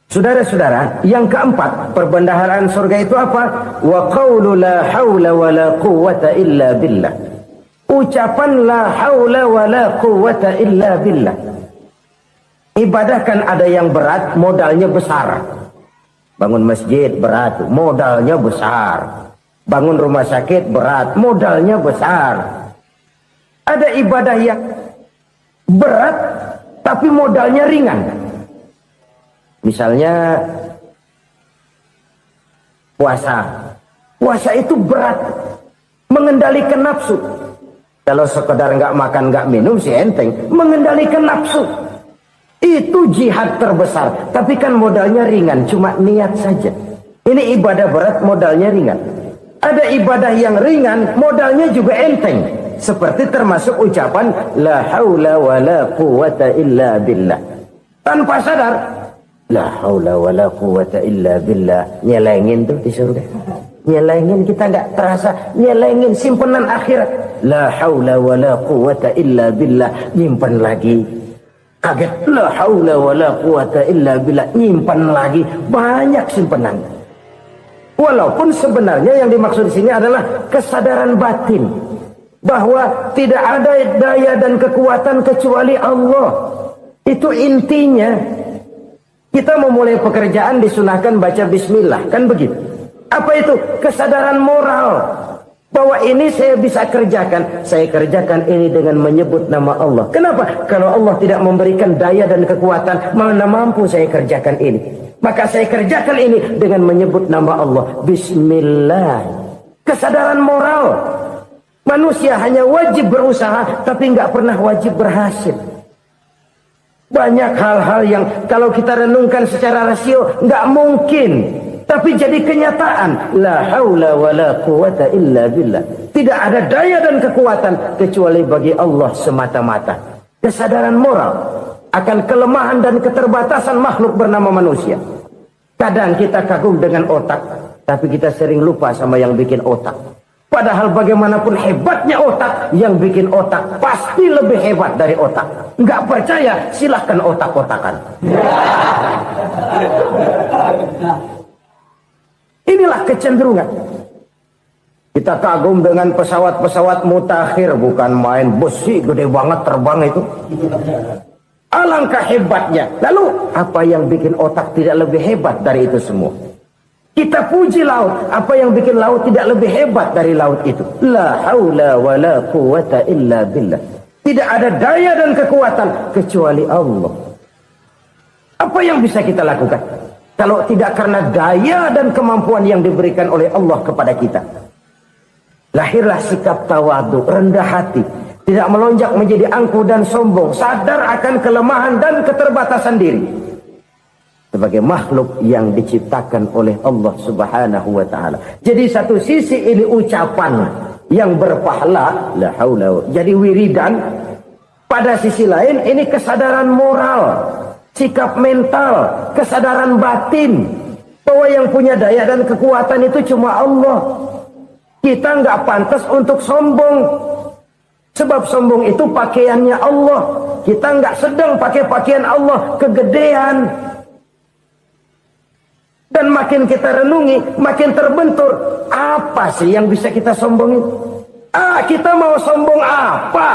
Saudara-saudara, yang keempat, perbendaharaan surga itu apa? Wa qawlu la hawla wa la quwwata illa billah. Ucapan la hawla wa la quwwata illa billah. Ibadah kan ada yang berat, modalnya besar. Bangun masjid berat, modalnya besar. Bangun rumah sakit berat, modalnya besar. Ada ibadah yang berat tapi modalnya ringan. Misalnya puasa. Puasa itu berat, mengendalikan nafsu. Kalau sekedar nggak makan nggak minum sih enteng, mengendalikan nafsu. Itu jihad terbesar. Tapi kan modalnya ringan, cuma niat saja. Ini ibadah berat, modalnya ringan. Ada ibadah yang ringan, modalnya juga enteng. Seperti termasuk ucapan la haula wa la quwwata illa billah. Tanpa sadar, la haula wa la quwwata illa billah. Nyelengin tuh di surga. Nyelengin, kita nggak terasa. Nyelengin simpenan akhirat. La haula wa la quwwata illa billah. Nyimpen lagi. Kaget, la haula wa la quwata illa billah, nyimpan lagi, banyak simpanan. Walaupun sebenarnya yang dimaksud di sini adalah kesadaran batin bahwa tidak ada daya dan kekuatan kecuali Allah. Itu intinya. Kita memulai pekerjaan disunahkan baca bismillah, kan begitu. Apa itu? Kesadaran moral Bahwa ini saya bisa kerjakan. Saya kerjakan ini dengan menyebut nama Allah. Kenapa? Kalau Allah tidak memberikan daya dan kekuatan, mana mampu saya kerjakan ini. Maka saya kerjakan ini dengan menyebut nama Allah. Bismillah. Kesadaran moral. Manusia hanya wajib berusaha, tapi nggak pernah wajib berhasil. Banyak hal-hal yang kalau kita renungkan secara rasio nggak mungkin. Tapi jadi kenyataan. La haula wa la quwata illa billah. Tidak ada daya dan kekuatan kecuali bagi Allah semata-mata. Kesadaran moral akan kelemahan dan keterbatasan makhluk bernama manusia. Kadang kita kagum dengan otak, tapi kita sering lupa sama yang bikin otak. Padahal bagaimanapun hebatnya otak, yang bikin otak pasti lebih hebat dari otak. Nggak percaya, silahkan otak-otakan. Inilah kecenderungan. Kita kagum dengan pesawat-pesawat mutakhir, bukan main besi gede banget terbang itu. Alangkah hebatnya. Lalu apa yang bikin otak tidak lebih hebat dari itu semua? Kita puji laut. Apa yang bikin laut tidak lebih hebat dari laut itu? La haula wa la quwata illa billah. Tidak ada daya dan kekuatan kecuali Allah. Apa yang bisa kita lakukan? Kalau tidak karena daya dan kemampuan yang diberikan oleh Allah kepada kita. Lahirlah sikap tawadu, rendah hati. Tidak melonjak menjadi angkuh dan sombong. Sadar akan kelemahan dan keterbatasan diri. Sebagai makhluk yang diciptakan oleh Allah subhanahu wa ta'ala. Jadi satu sisi ini ucapan yang berpahala. La haula. Jadi wiridan. Pada sisi lain ini kesadaran moral. Sikap mental, kesadaran batin, bahwa yang punya daya dan kekuatan itu cuma Allah. Kita nggak pantas untuk sombong, sebab sombong itu pakaiannya Allah. Kita nggak sedang pakai pakaian Allah, kegedean. Dan makin kita renungi, makin terbentur. Apa sih yang bisa kita sombongin? Kita mau sombong apa?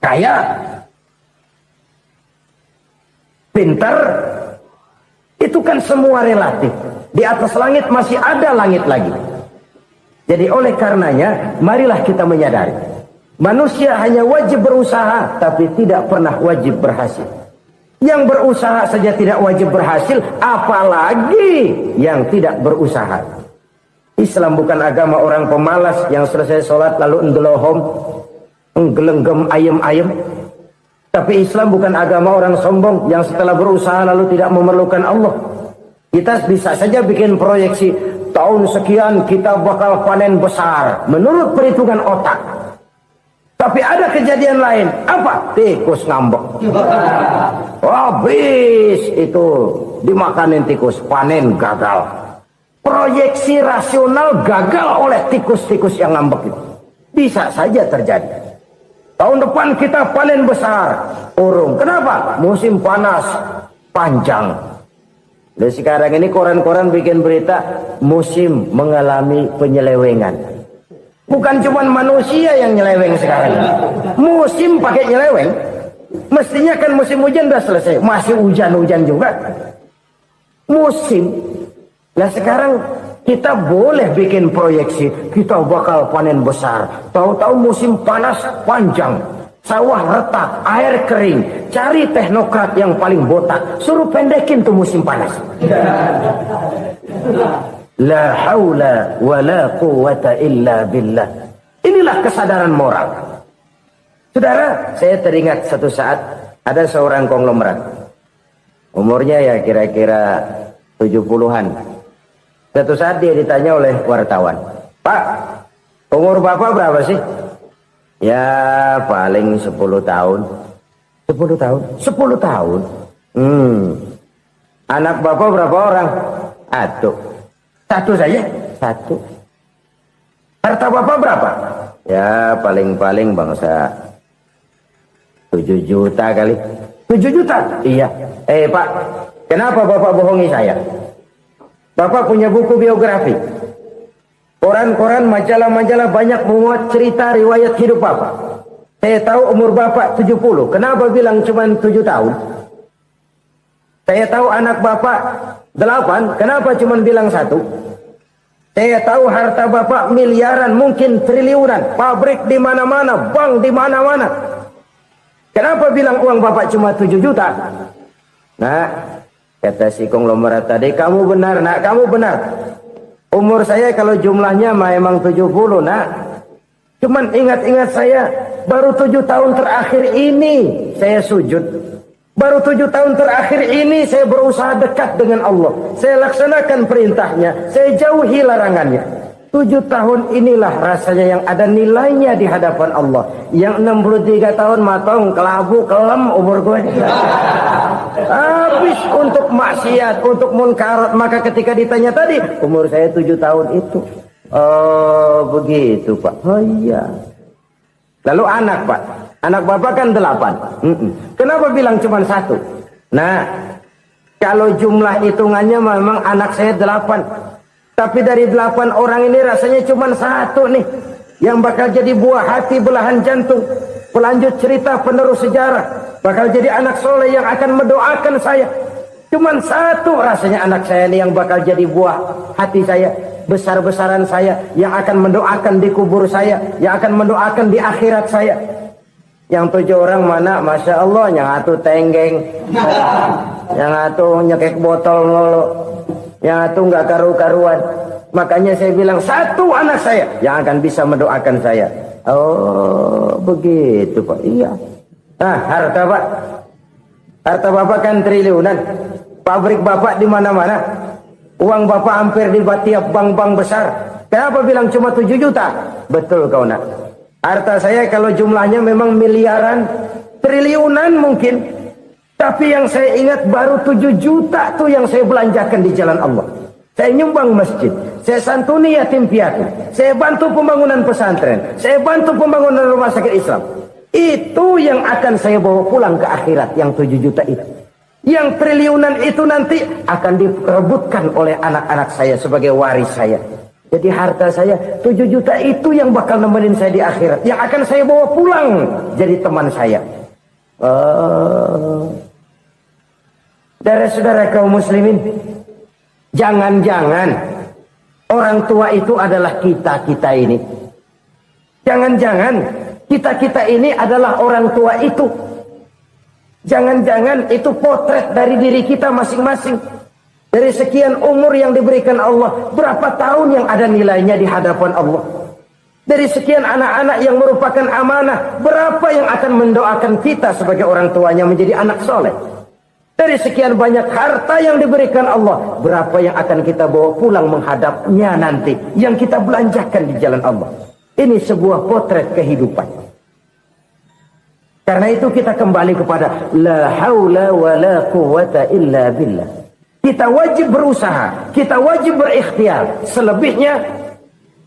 Kayak pintar, itu kan semua relatif. Di atas langit masih ada langit lagi. Jadi oleh karenanya, marilah kita menyadari. Manusia hanya wajib berusaha, tapi tidak pernah wajib berhasil. Yang berusaha saja tidak wajib berhasil, apalagi yang tidak berusaha. Islam bukan agama orang pemalas yang selesai sholat lalu ngelohom, nggelenggem ayem-ayem. Tapi Islam bukan agama orang sombong yang setelah berusaha lalu tidak memerlukan Allah. Kita bisa saja bikin proyeksi, tahun sekian kita bakal panen besar menurut perhitungan otak. Tapi ada kejadian lain. Apa? Tikus ngambek. Habis itu dimakanin tikus, panen gagal. Proyeksi rasional gagal oleh tikus-tikus yang ngambek itu. Bisa saja terjadi. Tahun depan kita panen besar. Urung. Kenapa? Musim panas panjang. Dan sekarang ini koran-koran bikin berita musim mengalami penyelewengan. Bukan cuma manusia yang nyeleweng sekarang. Musim pakai nyeleweng. Mestinya kan musim hujan udah selesai. Masih hujan-hujan juga. Musim. Nah sekarang kita boleh bikin proyeksi, kita bakal panen besar. Tahu-tahu musim panas panjang, sawah retak, air kering. Cari teknokrat yang paling botak, suruh pendekin tuh musim panas. La haula wa la quwata illa billah. Inilah kesadaran moral. Saudara, saya teringat satu saat ada seorang konglomerat. Umurnya ya kira-kira 70-an. Satu saat dia ditanya oleh wartawan, Pak, umur Bapak berapa sih? Ya paling 10 tahun. 10 tahun? 10 tahun? Anak Bapak berapa orang? Satu saja? Satu. Harta Bapak berapa? Ya paling-paling bangsa 7 juta kali. 7 juta? Iya. Pak, kenapa Bapak bohongi saya? Bapak punya buku biografi. Koran-koran, majalah-majalah banyak memuat cerita riwayat hidup Bapak. Saya tahu umur Bapak 70. Kenapa bilang cuma 7 tahun? Saya tahu anak Bapak 8. Kenapa cuma bilang 1? Saya tahu harta bapak miliaran, mungkin triliunan, pabrik di mana-mana, bank di mana-mana. Kenapa bilang uang bapak cuma 7 juta? Nah, kata si konglomerat tadi, kamu benar nak, kamu benar. Umur saya kalau jumlahnya memang 70 nak. Cuman ingat-ingat saya, baru 7 tahun terakhir ini saya sujud. Baru 7 tahun terakhir ini saya berusaha dekat dengan Allah. Saya laksanakan perintahnya, saya jauhi larangannya. 7 tahun inilah rasanya yang ada nilainya di hadapan Allah. Yang 63 tahun matong, kelabu, kelam umur gue. Habis untuk maksiat, untuk munkarat. Maka ketika ditanya tadi, umur saya 7 tahun itu. Oh begitu Pak. Oh iya. Lalu anak Pak. Anak bapak kan 8. Kenapa bilang cuma 1? Nah, kalau jumlah hitungannya memang anak saya 8. Tapi dari 8 orang ini rasanya cuma 1 nih yang bakal jadi buah hati, belahan jantung, pelanjut cerita, penerus sejarah, bakal jadi anak soleh yang akan mendoakan saya. Cuma 1 rasanya anak saya ini yang bakal jadi buah hati saya, besar-besaran saya, yang akan mendoakan di kubur saya, yang akan mendoakan di akhirat saya. Yang 7 orang mana? Masya Allah, yang atu tenggeng, yang atu nyekek botol ngolo, yang itu nggak karu-karuan. Makanya saya bilang 1 anak saya yang akan bisa mendoakan saya. Oh begitu Pak. Iya. Nah harta Pak, harta bapak kan triliunan. Pabrik bapak di mana-mana. Uang bapak hampir di tiap bank-bank besar. Kenapa bilang cuma 7 juta? Betul kau nak. Harta saya kalau jumlahnya memang miliaran, triliunan mungkin. Tapi yang saya ingat baru 7 juta tuh yang saya belanjakan di jalan Allah. Saya nyumbang masjid, saya santuni yatim piatu, saya bantu pembangunan pesantren, saya bantu pembangunan rumah sakit Islam. Itu yang akan saya bawa pulang ke akhirat, yang 7 juta itu. Yang triliunan itu nanti akan diperebutkan oleh anak-anak saya sebagai waris saya. Jadi harta saya 7 juta itu yang bakal nemenin saya di akhirat, yang akan saya bawa pulang jadi teman saya. Saudara-saudara kaum muslimin, jangan-jangan orang tua itu adalah kita-kita ini. Jangan-jangan kita-kita ini adalah orang tua itu. Jangan-jangan itu potret dari diri kita masing-masing. Dari sekian umur yang diberikan Allah, berapa tahun yang ada nilainya di hadapan Allah. Dari sekian anak-anak yang merupakan amanah, berapa yang akan mendoakan kita sebagai orang tuanya menjadi anak soleh. Dari sekian banyak harta yang diberikan Allah, berapa yang akan kita bawa pulang menghadapnya nanti, yang kita belanjakan di jalan Allah. Ini sebuah potret kehidupan. Karena itu kita kembali kepada la haula wa la quwwata illa billah. Kita wajib berusaha, kita wajib berikhtiar. Selebihnya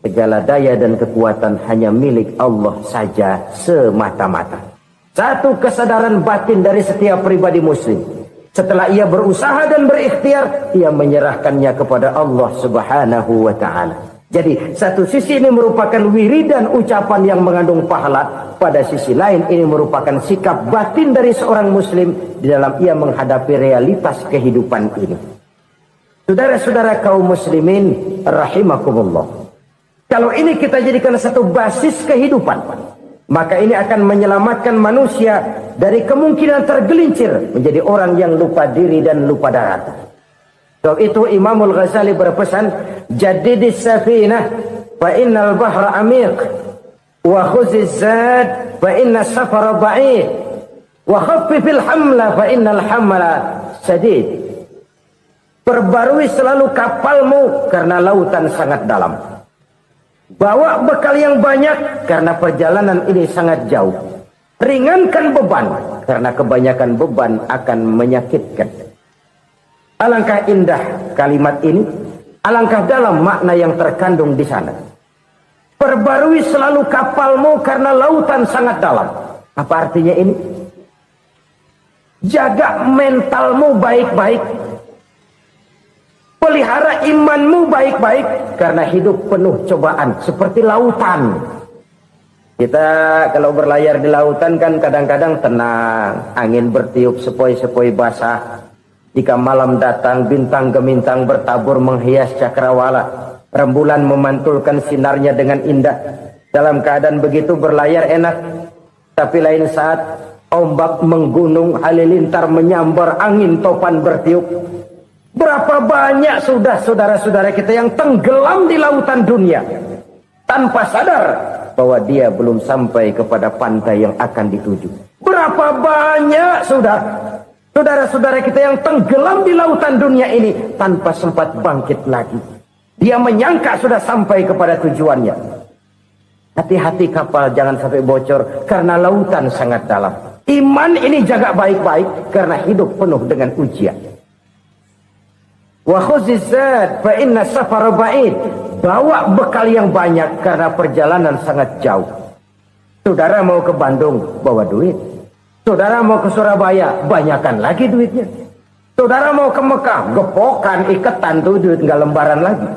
segala daya dan kekuatan hanya milik Allah saja semata-mata. Satu kesadaran batin dari setiap pribadi muslim. Setelah ia berusaha dan berikhtiar, ia menyerahkannya kepada Allah Subhanahu wa ta'ala. Jadi satu sisi ini merupakan wiridan ucapan yang mengandung pahala. Pada sisi lain ini merupakan sikap batin dari seorang muslim di dalam ia menghadapi realitas kehidupan ini. Saudara-saudara kaum muslimin rahimakumullah. Kalau ini kita jadikan satu basis kehidupan, maka ini akan menyelamatkan manusia dari kemungkinan tergelincir menjadi orang yang lupa diri dan lupa darat. Sebab itu Imamul Ghazali berpesan, jadidis safinah fa innal bahra amiq wa khuziz zad fa inna safara ba'id wa khaffifil hamla fa innal hamla sadid. Perbarui selalu kapalmu karena lautan sangat dalam. Bawa bekal yang banyak karena perjalanan ini sangat jauh. Ringankan beban karena kebanyakan beban akan menyakitkan. Alangkah indah kalimat ini, alangkah dalam makna yang terkandung di sana. Perbarui selalu kapalmu karena lautan sangat dalam. Apa artinya ini? Jaga mentalmu baik-baik. Pelihara imanmu baik-baik karena hidup penuh cobaan seperti lautan. Kita kalau berlayar di lautan kan kadang-kadang tenang, angin bertiup sepoi-sepoi basah. Jika malam datang bintang gemintang bertabur menghias cakrawala. Rembulan memantulkan sinarnya dengan indah. Dalam keadaan begitu berlayar enak. Tapi lain saat ombak menggunung, halilintar menyambar, angin topan bertiup. Berapa banyak sudah saudara-saudara kita yang tenggelam di lautan dunia tanpa sadar bahwa dia belum sampai kepada pantai yang akan dituju. Berapa banyak saudara-saudara kita yang tenggelam di lautan dunia ini tanpa sempat bangkit lagi. Dia menyangka sudah sampai kepada tujuannya. Hati-hati kapal jangan sampai bocor karena lautan sangat dalam. Iman ini jaga baik-baik karena hidup penuh dengan ujian. Wa khuzizat fa inna safara ba'id. Bawa bekal yang banyak karena perjalanan sangat jauh. Saudara mau ke Bandung, bawa duit. Saudara mau ke Surabaya, banyakan lagi duitnya. Saudara mau ke Mekah, gepokan, iketan tuh duit nggak lembaran lagi.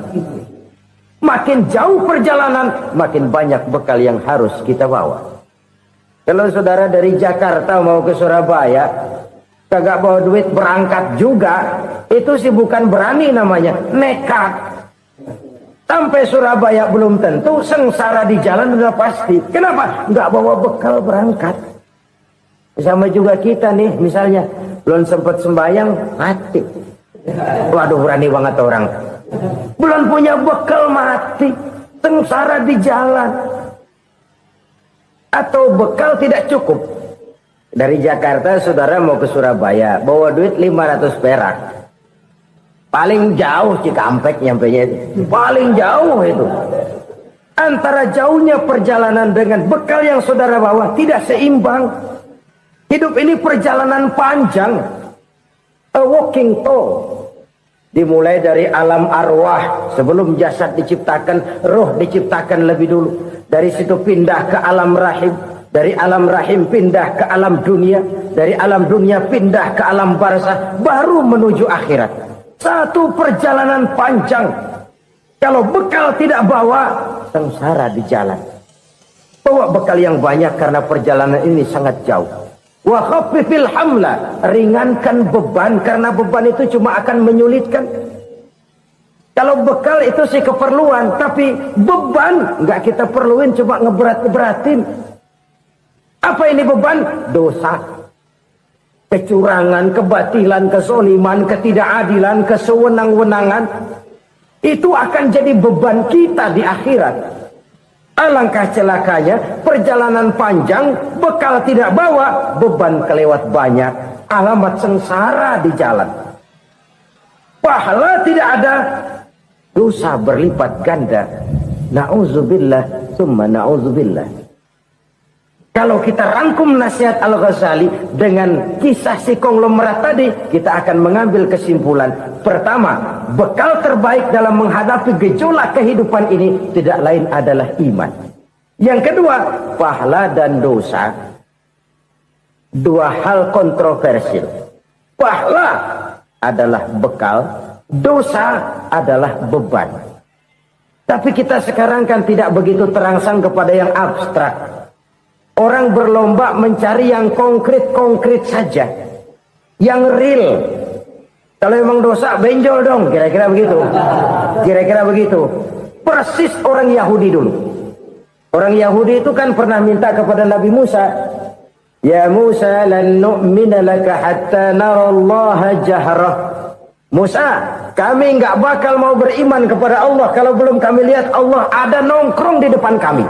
Makin jauh perjalanan, makin banyak bekal yang harus kita bawa. Kalau saudara dari Jakarta mau ke Surabaya, kagak bawa duit berangkat juga, itu sih bukan berani namanya, nekat. Sampai Surabaya belum tentu, sengsara di jalan udah pasti. Kenapa? Nggak bawa bekal berangkat. Sama juga kita nih, misalnya belum sempat sembahyang, mati. Waduh, berani banget orang. Belum punya bekal, mati. Sengsara di jalan. Atau bekal tidak cukup. Dari Jakarta saudara mau ke Surabaya, bawa duit 500 perak. Paling jauh Cikampek nyampenya itu. Paling jauh itu. Antara jauhnya perjalanan dengan bekal yang saudara bawa tidak seimbang. Hidup ini perjalanan panjang. A walking tour. Dimulai dari alam arwah. Sebelum jasad diciptakan, roh diciptakan lebih dulu. Dari situ pindah ke alam rahim. Dari alam rahim pindah ke alam dunia. Dari alam dunia pindah ke alam barzah. Baru menuju akhirat. Satu perjalanan panjang. Kalau bekal tidak bawa, sengsara di jalan. Bawa bekal yang banyak karena perjalanan ini sangat jauh. Wa khaffifil hamla, ringankan beban karena beban itu cuma akan menyulitkan. Kalau bekal itu sih keperluan, tapi beban nggak kita perluin, cuma ngeberat-beratin. Apa ini beban? Dosa, kecurangan, kebatilan, kesoliman, ketidakadilan, kesewenang-wenangan. Itu akan jadi beban kita di akhirat. Alangkah celakanya, perjalanan panjang, bekal tidak bawa, beban kelewat banyak, alamat sengsara di jalan. Pahala tidak ada, dosa berlipat ganda. Na'udzubillah, summa na'udzubillah. Kalau kita rangkum nasihat Al-Ghazali dengan kisah si konglomerat tadi, kita akan mengambil kesimpulan. Pertama, bekal terbaik dalam menghadapi gejolak kehidupan ini tidak lain adalah iman. Yang kedua, pahala dan dosa. Dua hal kontroversial. Pahala adalah bekal, dosa adalah beban. Tapi kita sekarang kan tidak begitu terangsang kepada yang abstrak. Orang berlomba mencari yang konkret-konkret saja. Yang real. Kalau memang dosa, benjol dong. Kira-kira begitu. Kira-kira begitu. Persis orang Yahudi dulu. Orang Yahudi itu kan pernah minta kepada Nabi Musa. Ya Musa, lan nu'mina laka hatta narallaha jahrah. Musa, kami nggak bakal mau beriman kepada Allah kalau belum kami lihat Allah ada nongkrong di depan kami.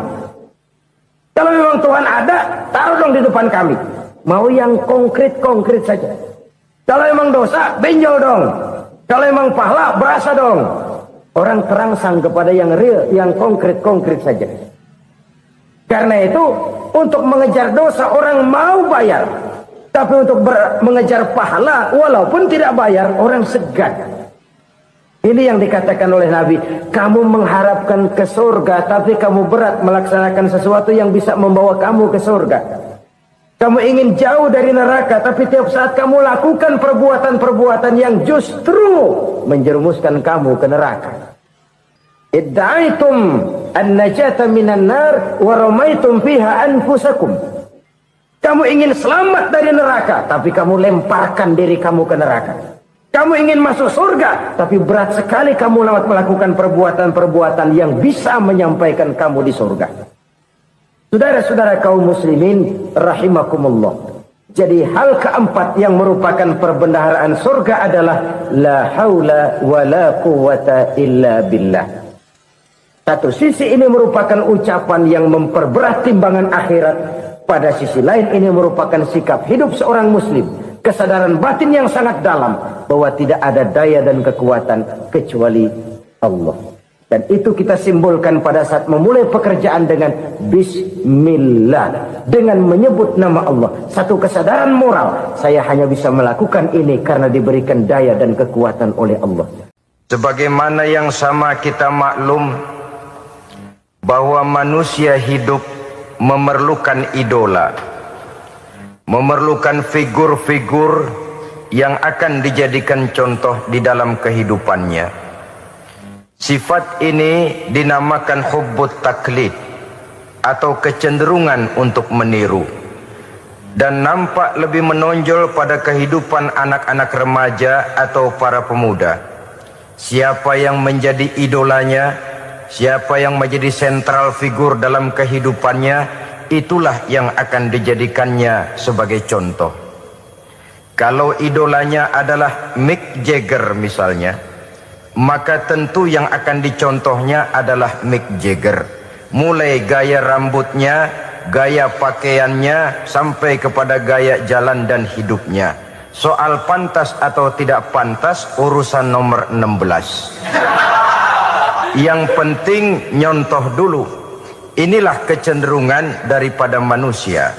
Kalau memang Tuhan ada, taruh dong di depan kami. Mau yang konkret-konkret saja. Kalau memang dosa, benjol dong. Kalau memang pahala, berasa dong. Orang terangsang kepada yang real, yang konkret-konkret saja. Karena itu, untuk mengejar dosa, orang mau bayar. Tapi untuk mengejar pahala, walaupun tidak bayar, orang segan. Ini yang dikatakan oleh Nabi, kamu mengharapkan ke surga, tapi kamu berat melaksanakan sesuatu yang bisa membawa kamu ke surga. Kamu ingin jauh dari neraka, tapi tiap saat kamu lakukan perbuatan-perbuatan yang justru menjerumuskan kamu ke neraka. Idda'aitum an-najata minan nar wa ramaitum fiha anfusakum. Kamu ingin selamat dari neraka, tapi kamu lemparkan diri kamu ke neraka. Kamu ingin masuk surga, tapi berat sekali kamu melakukan perbuatan-perbuatan yang bisa menyampaikan kamu di surga. Saudara-saudara kaum muslimin rahimakumullah. Jadi hal keempat yang merupakan perbendaharaan surga adalah la haula wa la quwata illa billah. Satu sisi ini merupakan ucapan yang memperberat timbangan akhirat. Pada sisi lain ini merupakan sikap hidup seorang muslim. Kesadaran batin yang sangat dalam bahwa tidak ada daya dan kekuatan kecuali Allah. Dan itu kita simbolkan pada saat memulai pekerjaan dengan Bismillah, dengan menyebut nama Allah. Satu kesadaran moral, saya hanya bisa melakukan ini karena diberikan daya dan kekuatan oleh Allah. Sebagaimana yang sama kita maklum bahwa manusia hidup memerlukan idola, memerlukan figur-figur yang akan dijadikan contoh di dalam kehidupannya. Sifat ini dinamakan hubbut taklid atau kecenderungan untuk meniru, dan nampak lebih menonjol pada kehidupan anak-anak remaja atau para pemuda. Siapa yang menjadi idolanya, siapa yang menjadi sentral figur dalam kehidupannya, itulah yang akan dijadikannya sebagai contoh. Kalau idolanya adalah Mick Jagger misalnya, maka tentu yang akan dicontohnya adalah Mick Jagger. Mulai gaya rambutnya, gaya pakaiannya, sampai kepada gaya jalan dan hidupnya. Soal pantas atau tidak pantas urusan nomor 16. Yang penting nyontoh dulu. Inilah kecenderungan daripada manusia.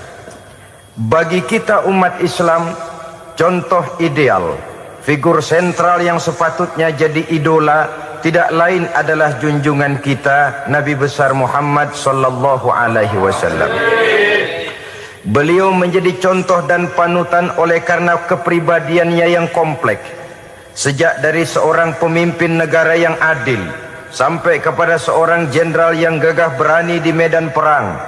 Bagi kita umat Islam, contoh ideal, figur sentral yang sepatutnya jadi idola tidak lain adalah junjungan kita Nabi besar Muhammad sallallahu alaihi wasallam. Beliau menjadi contoh dan panutan oleh karena kepribadiannya yang kompleks. Sejak dari seorang pemimpin negara yang adil sampai kepada seorang jenderal yang gagah berani di medan perang,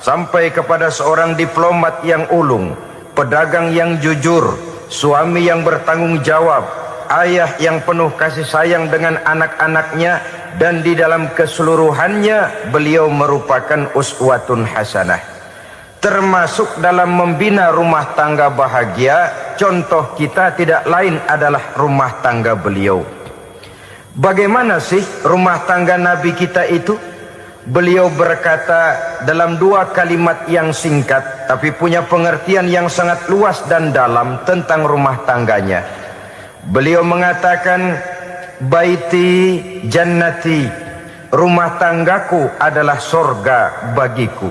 sampai kepada seorang diplomat yang ulung, pedagang yang jujur, suami yang bertanggung jawab, ayah yang penuh kasih sayang dengan anak-anaknya, dan di dalam keseluruhannya beliau merupakan uswatun hasanah. Termasuk dalam membina rumah tangga bahagia, contoh kita tidak lain adalah rumah tangga beliau. Bagaimana sih rumah tangga Nabi kita itu? Beliau berkata dalam dua kalimat yang singkat tapi punya pengertian yang sangat luas dan dalam tentang rumah tangganya. Beliau mengatakan, baiti jannati, rumah tanggaku adalah sorga bagiku.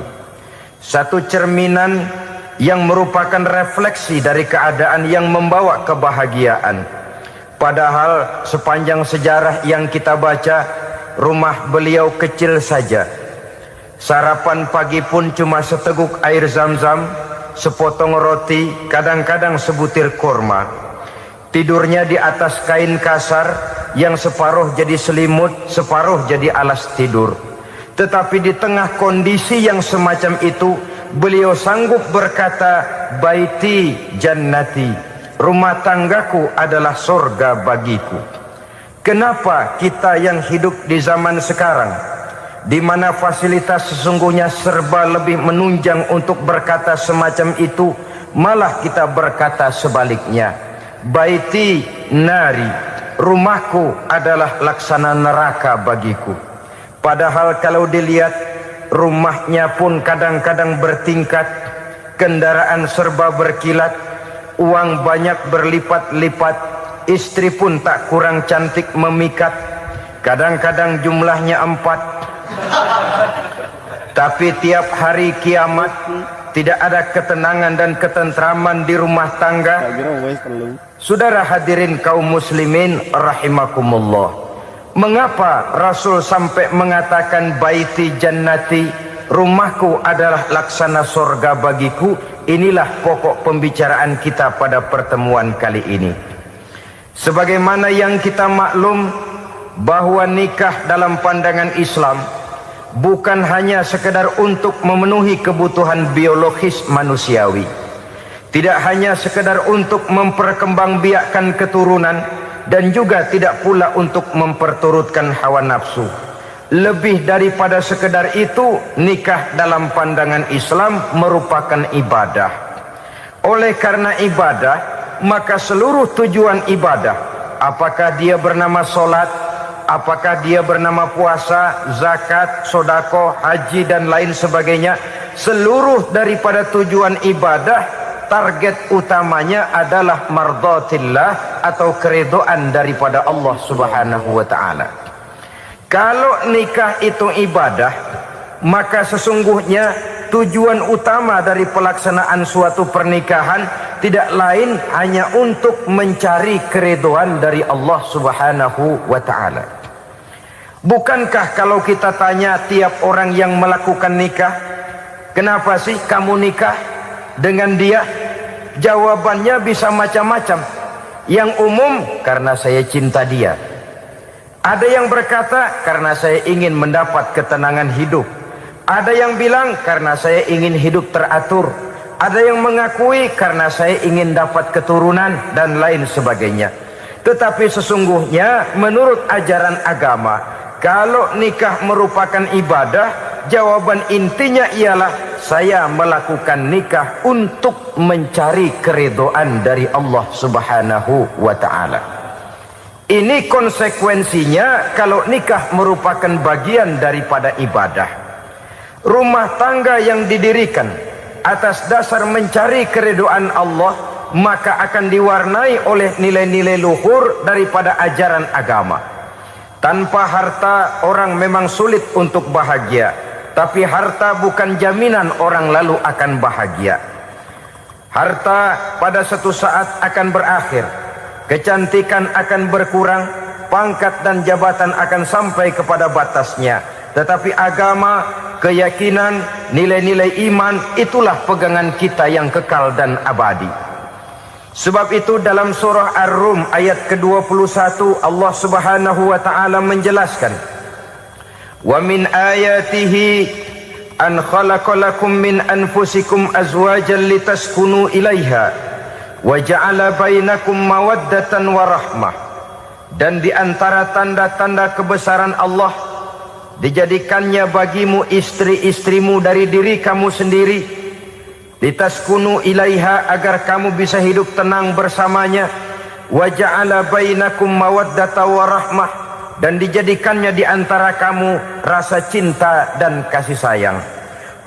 Satu cerminan yang merupakan refleksi dari keadaan yang membawa kebahagiaan. Padahal sepanjang sejarah yang kita baca, rumah beliau kecil saja. Sarapan pagi pun cuma seteguk air zam-zam, sepotong roti, kadang-kadang sebutir kurma. Tidurnya di atas kain kasar yang separuh jadi selimut, separuh jadi alas tidur. Tetapi di tengah kondisi yang semacam itu, beliau sanggup berkata, baiti jannati, rumah tanggaku adalah surga bagiku. Kenapa kita yang hidup di zaman sekarang, di mana fasilitas sesungguhnya serba lebih menunjang untuk berkata semacam itu, malah kita berkata sebaliknya, baiti nari, rumahku adalah laksana neraka bagiku. Padahal kalau dilihat, rumahnya pun kadang-kadang bertingkat, kendaraan serba berkilat, uang banyak berlipat-lipat, istri pun tak kurang cantik memikat, kadang-kadang jumlahnya 4. Tapi tiap hari kiamat tidak ada ketenangan dan ketentraman di rumah tangga. Saudara hadirin kaum muslimin rahimakumullah, mengapa Rasul sampai mengatakan baiti jannati, rumahku adalah laksana surga bagiku? Inilah pokok pembicaraan kita pada pertemuan kali ini. Sebagaimana yang kita maklum bahwa nikah dalam pandangan Islam bukan hanya sekedar untuk memenuhi kebutuhan biologis manusiawi, tidak hanya sekedar untuk memperkembangbiakkan keturunan, dan juga tidak pula untuk memperturutkan hawa nafsu. Lebih daripada sekedar itu, nikah dalam pandangan Islam merupakan ibadah. Oleh karena ibadah, maka seluruh tujuan ibadah, apakah dia bernama solat, apakah dia bernama puasa, zakat, sodako, haji dan lain sebagainya, seluruh daripada tujuan ibadah, target utamanya adalah mardhatillah atau keridhaan daripada Allah Subhanahu wa taala. Kalau nikah itu ibadah, maka sesungguhnya tujuan utama dari pelaksanaan suatu pernikahan tidak lain hanya untuk mencari keridhaan dari Allah Subhanahu wa taala. Bukankah kalau kita tanya tiap orang yang melakukan nikah, kenapa sih kamu nikah dengan dia? Jawabannya bisa macam-macam. Yang umum, karena saya cinta dia. Ada yang berkata, karena saya ingin mendapat ketenangan hidup. Ada yang bilang, karena saya ingin hidup teratur. Ada yang mengakui, karena saya ingin dapat keturunan dan lain sebagainya. Tetapi sesungguhnya menurut ajaran agama, kalau nikah merupakan ibadah, jawaban intinya ialah saya melakukan nikah untuk mencari keridhaan dari Allah Subhanahu wa taala. Ini konsekuensinya kalau nikah merupakan bagian daripada ibadah. Rumah tangga yang didirikan atas dasar mencari keridhaan Allah, maka akan diwarnai oleh nilai-nilai luhur daripada ajaran agama. Tanpa harta orang memang sulit untuk bahagia, tapi harta bukan jaminan orang lalu akan bahagia. Harta pada suatu saat akan berakhir, kecantikan akan berkurang, pangkat dan jabatan akan sampai kepada batasnya. Tetapi agama, keyakinan, nilai-nilai iman, itulah pegangan kita yang kekal dan abadi. Sebab itu dalam surah Ar-Rum ayat ke-21 Allah Subhanahu wa taala menjelaskan, "Wa min ayatihi an khalaqalakum min anfusikum azwajan litaskunu ilaiha wa ja'ala bainakum mawaddatan wa rahmah." Dan di antara tanda-tanda kebesaran Allah, dijadikannya bagimu istri-istrimu dari diri kamu sendiri, litaskunu ilaiha, agar kamu bisa hidup tenang bersamanya, wa ja'ala bainakum mawaddatan wa rahmah, dan dijadikannya di antara kamu rasa cinta dan kasih sayang.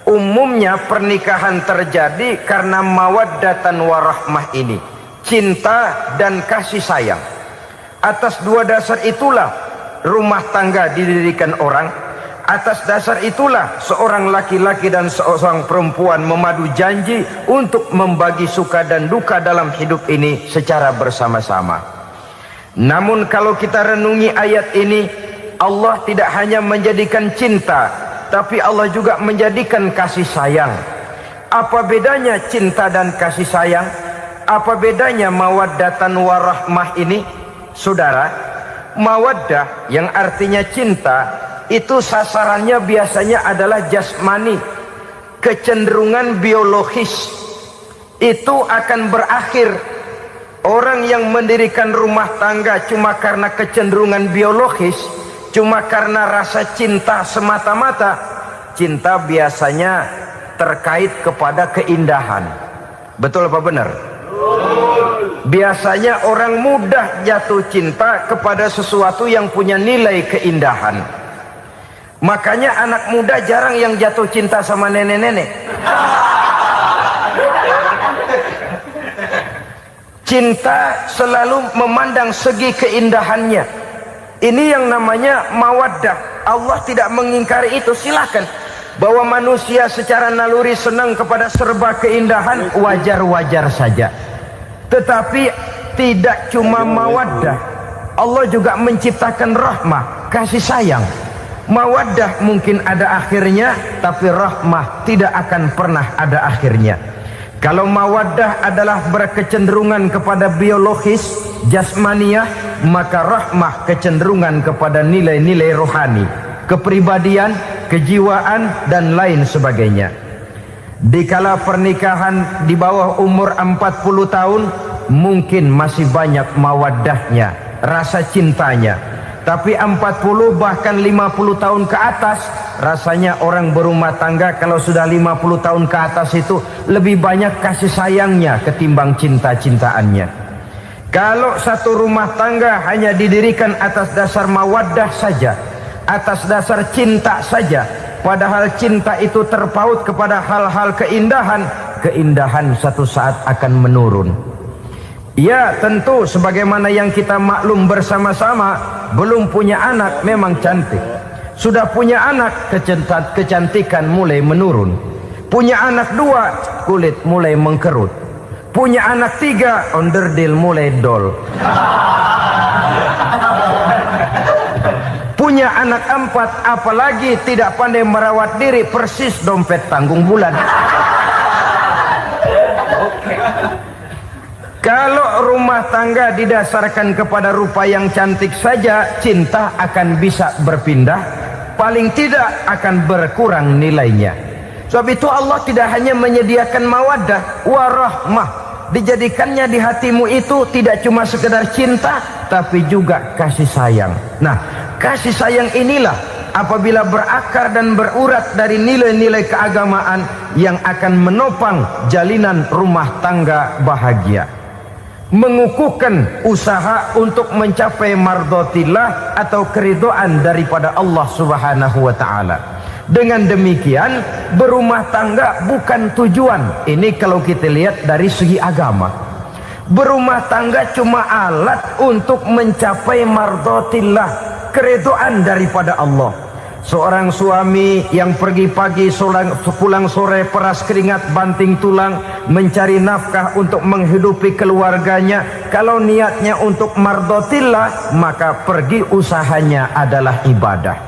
Umumnya pernikahan terjadi karena mawaddatan warahmah ini, cinta dan kasih sayang. Atas dua dasar itulah rumah tangga didirikan orang. Atas dasar itulah seorang laki-laki dan seorang perempuan memadu janji untuk membagi suka dan duka dalam hidup ini secara bersama-sama. Namun kalau kita renungi ayat ini, Allah tidak hanya menjadikan cinta, tapi Allah juga menjadikan kasih sayang. Apa bedanya cinta dan kasih sayang? Apa bedanya mawaddatan warahmah ini? Saudara, mawaddah yang artinya cinta, itu sasarannya biasanya adalah jasmani, kecenderungan biologis. Itu akan berakhir. Orang yang mendirikan rumah tangga cuma karena kecenderungan biologis, cuma karena rasa cinta semata-mata, cinta biasanya terkait kepada keindahan. Betul apa benar? Biasanya orang mudah jatuh cinta kepada sesuatu yang punya nilai keindahan. Makanya anak muda jarang yang jatuh cinta sama nenek-nenek. Cinta selalu memandang segi keindahannya. Ini yang namanya mawaddah. Allah tidak mengingkari itu, silakan. Bahwa manusia secara naluri senang kepada serba keindahan, wajar-wajar saja. Tetapi tidak cuma mawaddah, Allah juga menciptakan rahmah, kasih sayang. Mawaddah mungkin ada akhirnya, tapi rahmah tidak akan pernah ada akhirnya. Kalau mawaddah adalah berkecenderungan kepada biologis, jasmaniah, maka rahmah kecenderungan kepada nilai-nilai rohani, kepribadian, kejiwaan, dan lain sebagainya. Dikala pernikahan di bawah umur 40 tahun, mungkin masih banyak mawaddahnya, rasa cintanya. Tapi 40 bahkan 50 tahun ke atas, rasanya orang berumah tangga kalau sudah 50 tahun ke atas itu lebih banyak kasih sayangnya ketimbang cinta-cintaannya. Kalau satu rumah tangga hanya didirikan atas dasar mawaddah saja, atas dasar cinta saja, padahal cinta itu terpaut kepada hal-hal keindahan, keindahan satu saat akan menurun. Ya, tentu sebagaimana yang kita maklum bersama-sama, belum punya anak memang cantik. Sudah punya anak, kecantikan mulai menurun. Punya anak 2, kulit mulai mengkerut. Punya anak 3, onderdil mulai dol. Punya anak 4, apalagi tidak pandai merawat diri, persis dompet tanggung bulan. Kalau rumah tangga didasarkan kepada rupa yang cantik saja, cinta akan bisa berpindah, paling tidak akan berkurang nilainya. Sebab itu Allah tidak hanya menyediakan mawaddah warahmah, dijadikannya di hatimu itu tidak cuma sekedar cinta, tapi juga kasih sayang. Nah, kasih sayang inilah apabila berakar dan berurat dari nilai-nilai keagamaan yang akan menopang jalinan rumah tangga bahagia, mengukuhkan usaha untuk mencapai mardhatillah atau keridhaan daripada Allah Subhanahu wa taala. Dengan demikian, berumah tangga bukan tujuan. Ini kalau kita lihat dari segi agama. Berumah tangga cuma alat untuk mencapai mardhatillah, keridhaan daripada Allah. Seorang suami yang pergi pagi pulang sore peras keringat banting tulang mencari nafkah untuk menghidupi keluarganya, kalau niatnya untuk mardhatillah maka pergi usahanya adalah ibadah.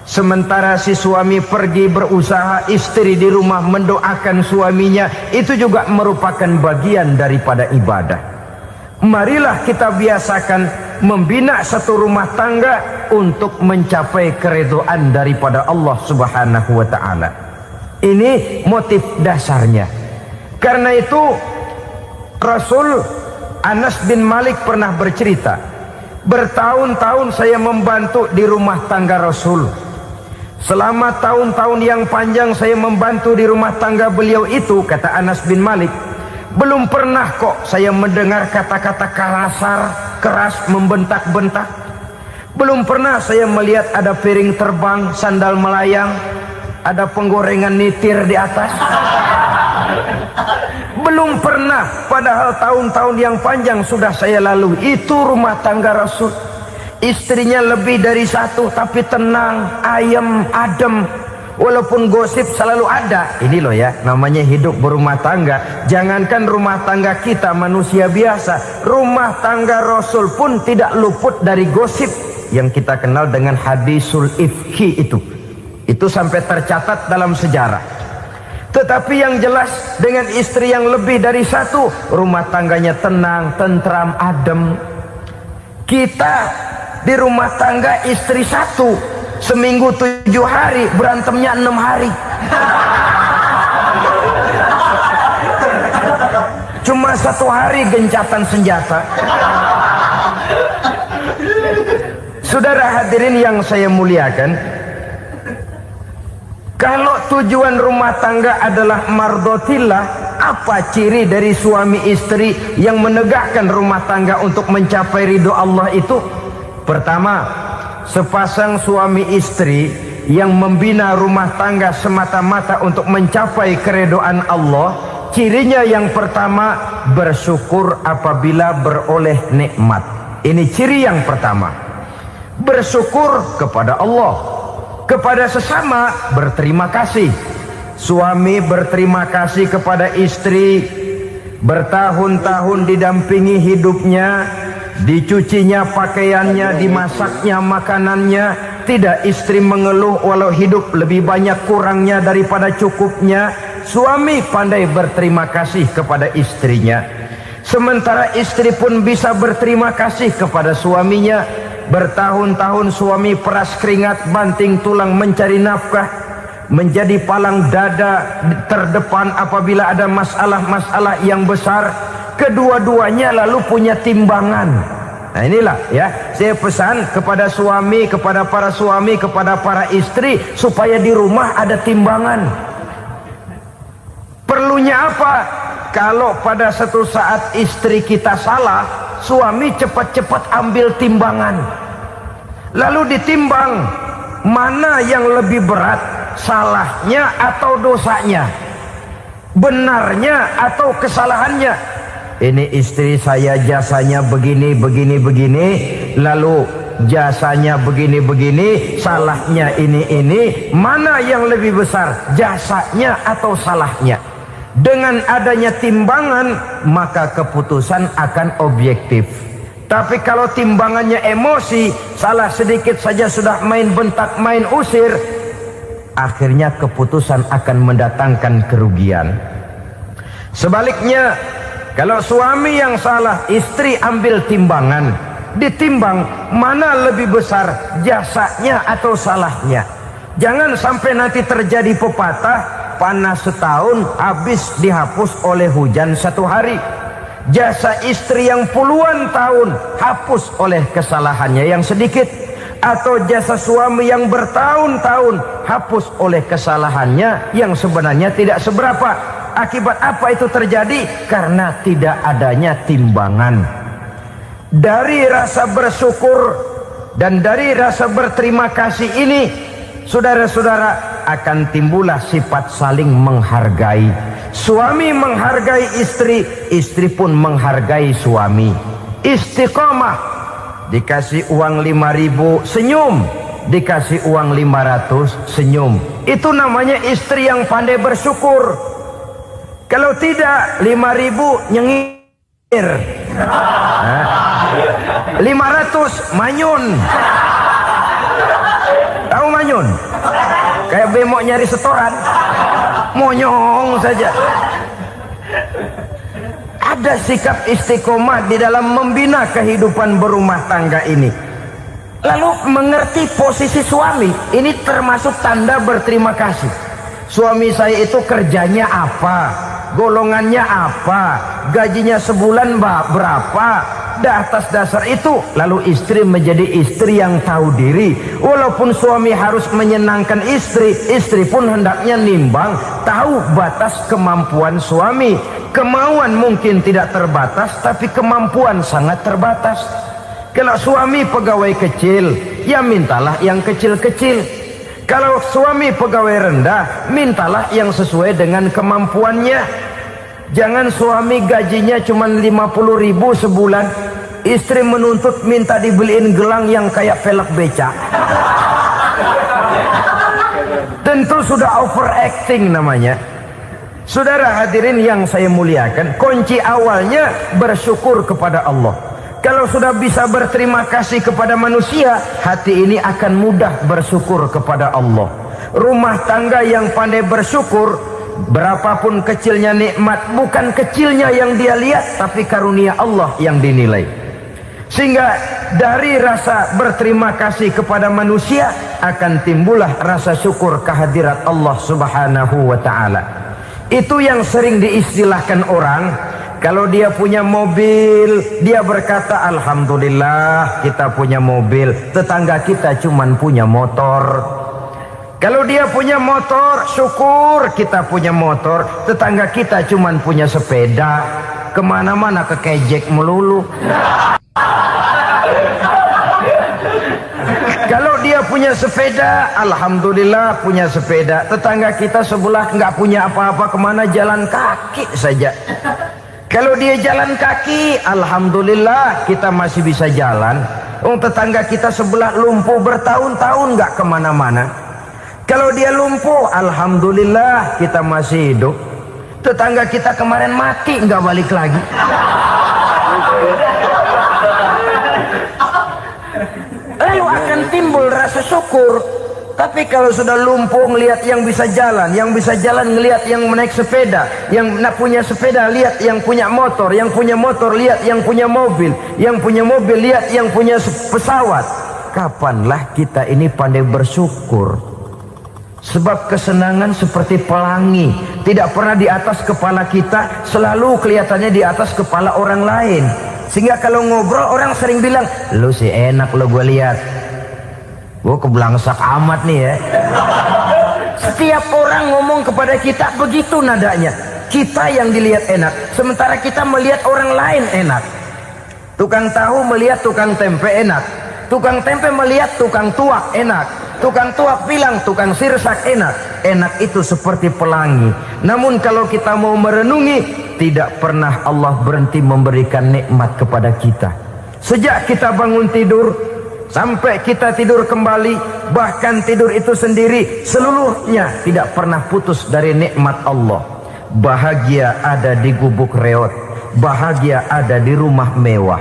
Sementara si suami pergi berusaha, istri di rumah mendoakan suaminya, itu juga merupakan bagian daripada ibadah. Marilah kita biasakan membina satu rumah tangga untuk mencapai keridhaan daripada Allah Subhanahu wa taala. Ini motif dasarnya. Karena itu Rasul Anas bin Malik pernah bercerita, bertahun-tahun saya membantu di rumah tangga Rasul. Selama tahun-tahun yang panjang saya membantu di rumah tangga beliau itu, kata Anas bin Malik, belum pernah kok saya mendengar kata-kata kasar, keras, membentak-bentak. Belum pernah saya melihat ada piring terbang, sandal melayang, ada penggorengan nitir di atas. Belum pernah, padahal tahun-tahun yang panjang sudah saya lalui. Itu rumah tangga Rasul. Istrinya lebih dari satu, tapi tenang, ayem, adem. Walaupun gosip selalu ada. Ini loh ya, namanya hidup berumah tangga. Jangankan rumah tangga kita manusia biasa, rumah tangga Rasul pun tidak luput dari gosip yang kita kenal dengan hadisul ifki itu. Itu sampai tercatat dalam sejarah. Tetapi yang jelas, dengan istri yang lebih dari satu, rumah tangganya tenang, tentram, adem. Kita di rumah tangga istri satu, seminggu 7 hari, berantemnya 6 hari. Cuma 1 hari gencatan senjata. Saudara hadirin yang saya muliakan, kalau tujuan rumah tangga adalah mardhatillah, apa ciri dari suami istri yang menegakkan rumah tangga untuk mencapai ridho Allah itu? Pertama, sepasang suami istri yang membina rumah tangga semata-mata untuk mencapai keridhaan Allah, cirinya yang pertama, bersyukur apabila beroleh nikmat. Ini ciri yang pertama. Bersyukur kepada Allah, kepada sesama berterima kasih. Suami berterima kasih kepada istri, bertahun-tahun didampingi hidupnya, dicucinya pakaiannya, dimasaknya makanannya. Tidak istri mengeluh walau hidup lebih banyak kurangnya daripada cukupnya. Suami pandai berterima kasih kepada istrinya. Sementara istri pun bisa berterima kasih kepada suaminya. Bertahun-tahun suami peras keringat, banting tulang mencari nafkah. menjadi palang dada terdepan apabila ada masalah-masalah yang besar. Kedua-duanya lalu punya timbangan. Nah inilah ya, saya pesan kepada suami, kepada para suami, kepada para istri, supaya di rumah ada timbangan. Perlunya apa? Kalau pada satu saat istri kita salah, suami cepat-cepat ambil timbangan, lalu ditimbang mana yang lebih berat, salahnya atau dosanya, benarnya atau kesalahannya. Ini istri saya jasanya begini, lalu jasanya begini, salahnya ini, mana yang lebih besar, jasanya atau salahnya? Dengan adanya timbangan, maka keputusan akan objektif. Tapi kalau timbangannya emosi, salah sedikit saja sudah main bentak, main usir, akhirnya keputusan akan mendatangkan kerugian. Sebaliknya, kalau suami yang salah, istri ambil timbangan, ditimbang mana lebih besar, jasanya atau salahnya. Jangan sampai nanti terjadi pepatah, panas setahun habis dihapus oleh hujan satu hari. Jasa istri yang puluhan tahun hapus oleh kesalahannya yang sedikit, atau jasa suami yang bertahun-tahun hapus oleh kesalahannya yang sebenarnya tidak seberapa. Akibat apa itu terjadi? Karena tidak adanya timbangan. Dari rasa bersyukur dan dari rasa berterima kasih ini, saudara-saudara, akan timbullah sifat saling menghargai. Suami menghargai istri, istri pun menghargai suami. Istiqomah, dikasih uang 5.000 senyum, dikasih uang 500 senyum. Itu namanya istri yang pandai bersyukur. Kalau tidak, 5.000 nyengir, 500 manyun. Tahu manyun? Kayak bemok nyari setoran, monyong saja. Ada sikap istiqomah di dalam membina kehidupan berumah tangga ini. Lalu mengerti posisi suami, ini termasuk tanda berterima kasih. Suami saya itu kerjanya apa, golongannya apa, gajinya sebulan berapa. Atas dasar itu, lalu istri menjadi istri yang tahu diri. Walaupun suami harus menyenangkan istri, istri pun hendaknya nimbang, tahu batas kemampuan suami. Kemauan mungkin tidak terbatas, tapi kemampuan sangat terbatas. Kalau suami pegawai kecil, ya mintalah yang kecil-kecil. Kalau suami pegawai rendah, mintalah yang sesuai dengan kemampuannya. Jangan suami gajinya cuma 50.000 sebulan, istri menuntut minta dibeliin gelang yang kayak velg beca. Tentu sudah overacting namanya. Saudara hadirin yang saya muliakan, kunci awalnya bersyukur kepada Allah. Kalau sudah bisa berterima kasih kepada manusia, hati ini akan mudah bersyukur kepada Allah. Rumah tangga yang pandai bersyukur, berapapun kecilnya nikmat, bukan kecilnya yang dia lihat, tapi karunia Allah yang dinilai. Sehingga dari rasa berterima kasih kepada manusia akan timbullah rasa syukur kehadirat Allah Subhanahu wa ta'ala. Itu yang sering diistilahkan orang, kalau dia punya mobil, dia berkata alhamdulillah kita punya mobil, tetangga kita cuman punya motor. Kalau dia punya motor, syukur kita punya motor, tetangga kita cuman punya sepeda, kemana-mana kekejek melulu. Kalau dia punya sepeda, alhamdulillah punya sepeda, tetangga kita sebelah nggak punya apa-apa, kemana jalan kaki saja. Kalau dia jalan kaki, alhamdulillah kita masih bisa jalan. Tetangga kita sebelah lumpuh bertahun-tahun nggak kemana-mana. Kalau dia lumpuh, alhamdulillah kita masih hidup. Tetangga kita kemarin mati nggak balik lagi. Lalu akan timbul rasa syukur. Tapi kalau sudah lumpuh ngelihat yang bisa jalan ngelihat yang menaik sepeda, yang punya sepeda lihat yang punya motor lihat yang punya mobil lihat yang punya pesawat. Kapanlah kita ini pandai bersyukur? Sebab kesenangan seperti pelangi, tidak pernah di atas kepala kita, selalu kelihatannya di atas kepala orang lain. Sehingga kalau ngobrol orang sering bilang, lu sih enak lo gue lihat, gue kebelangsak amat nih ya. Setiap orang ngomong kepada kita begitu nadanya. Kita yang dilihat enak, sementara kita melihat orang lain enak. Tukang tahu melihat tukang tempe enak, tukang tempe melihat tukang tuak enak, tukang tuak bilang tukang sirsak enak. Enak itu seperti pelangi. Namun kalau kita mau merenungi, tidak pernah Allah berhenti memberikan nikmat kepada kita. Sejak kita bangun tidur sampai kita tidur kembali, bahkan tidur itu sendiri, seluruhnya tidak pernah putus dari nikmat Allah. Bahagia ada di gubuk reot, bahagia ada di rumah mewah,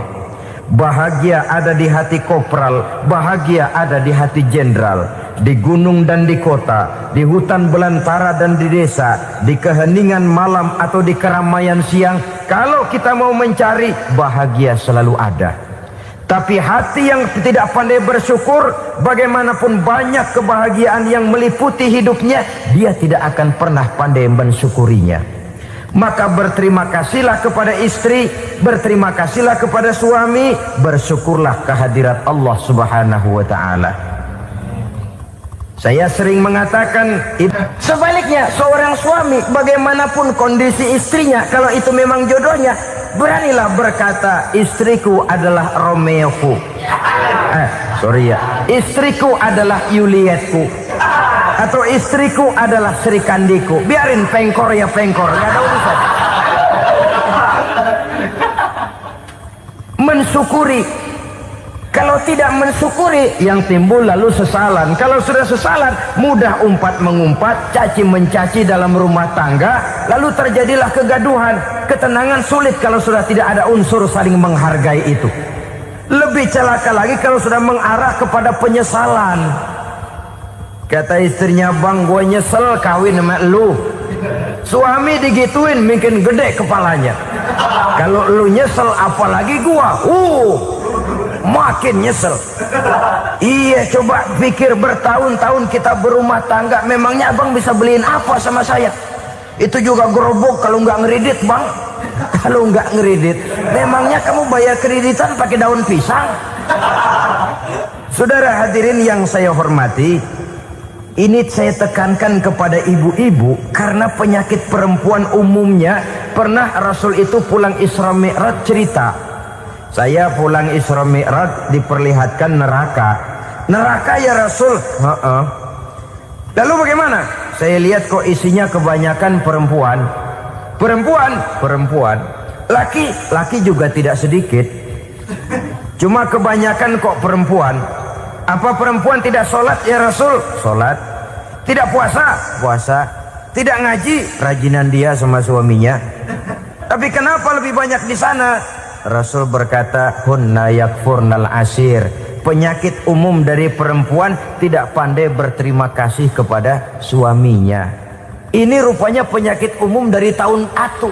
bahagia ada di hati kopral, bahagia ada di hati jenderal, di gunung dan di kota, di hutan belantara dan di desa, di keheningan malam atau di keramaian siang. Kalau kita mau mencari, bahagia selalu ada. Tapi hati yang tidak pandai bersyukur, bagaimanapun banyak kebahagiaan yang meliputi hidupnya, dia tidak akan pernah pandai mensyukurinya. Maka berterima kasihlah kepada istri, berterima kasihlah kepada suami, bersyukurlah kehadirat Allah Subhanahu wa ta'ala. Saya sering mengatakan, sebaliknya seorang suami bagaimanapun kondisi istrinya, kalau itu memang jodohnya, beranilah berkata, istriku adalah Romeoku, istriku adalah Julietku, atau istriku adalah Sri Kandiku. Biarin pengkor ya pengkor, gak ada urusan. Mensyukuri. Kalau tidak mensyukuri, yang timbul lalu sesalan. Kalau sudah sesalan, mudah umpat mengumpat, caci mencaci dalam rumah tangga, lalu terjadilah kegaduhan. Ketenangan sulit kalau sudah tidak ada unsur saling menghargai itu. Lebih celaka lagi kalau sudah mengarah kepada penyesalan. Kata istrinya, bang gue nyesel kawin sama lu. Suami digituin mungkin gede kepalanya. Kalau lu nyesel apalagi gua, makin nyesel. Iya, coba pikir bertahun-tahun kita berumah tangga, memangnya abang bisa beliin apa sama saya? Itu juga gerobok kalau nggak ngeridit bang. Kalau nggak ngeridit, memangnya kamu bayar kreditan pakai daun pisang? Saudara hadirin yang saya hormati, ini saya tekankan kepada ibu-ibu karena penyakit perempuan umumnya. Pernah Rasul itu pulang Isra Mi'raj cerita, saya pulang Isra Mi'raj diperlihatkan neraka. Neraka ya Rasul? Lalu bagaimana? Saya lihat kok isinya kebanyakan perempuan. Perempuan. Laki juga tidak sedikit. Cuma kebanyakan kok perempuan. Apa perempuan tidak sholat ya Rasul? Sholat. Tidak puasa? Puasa. Tidak ngaji? Rajinan dia sama suaminya. Tapi kenapa lebih banyak di sana? Rasul berkata, hunna yakfurnal ashir. Penyakit umum dari perempuan tidak pandai berterima kasih kepada suaminya. Ini rupanya penyakit umum dari tahun atu.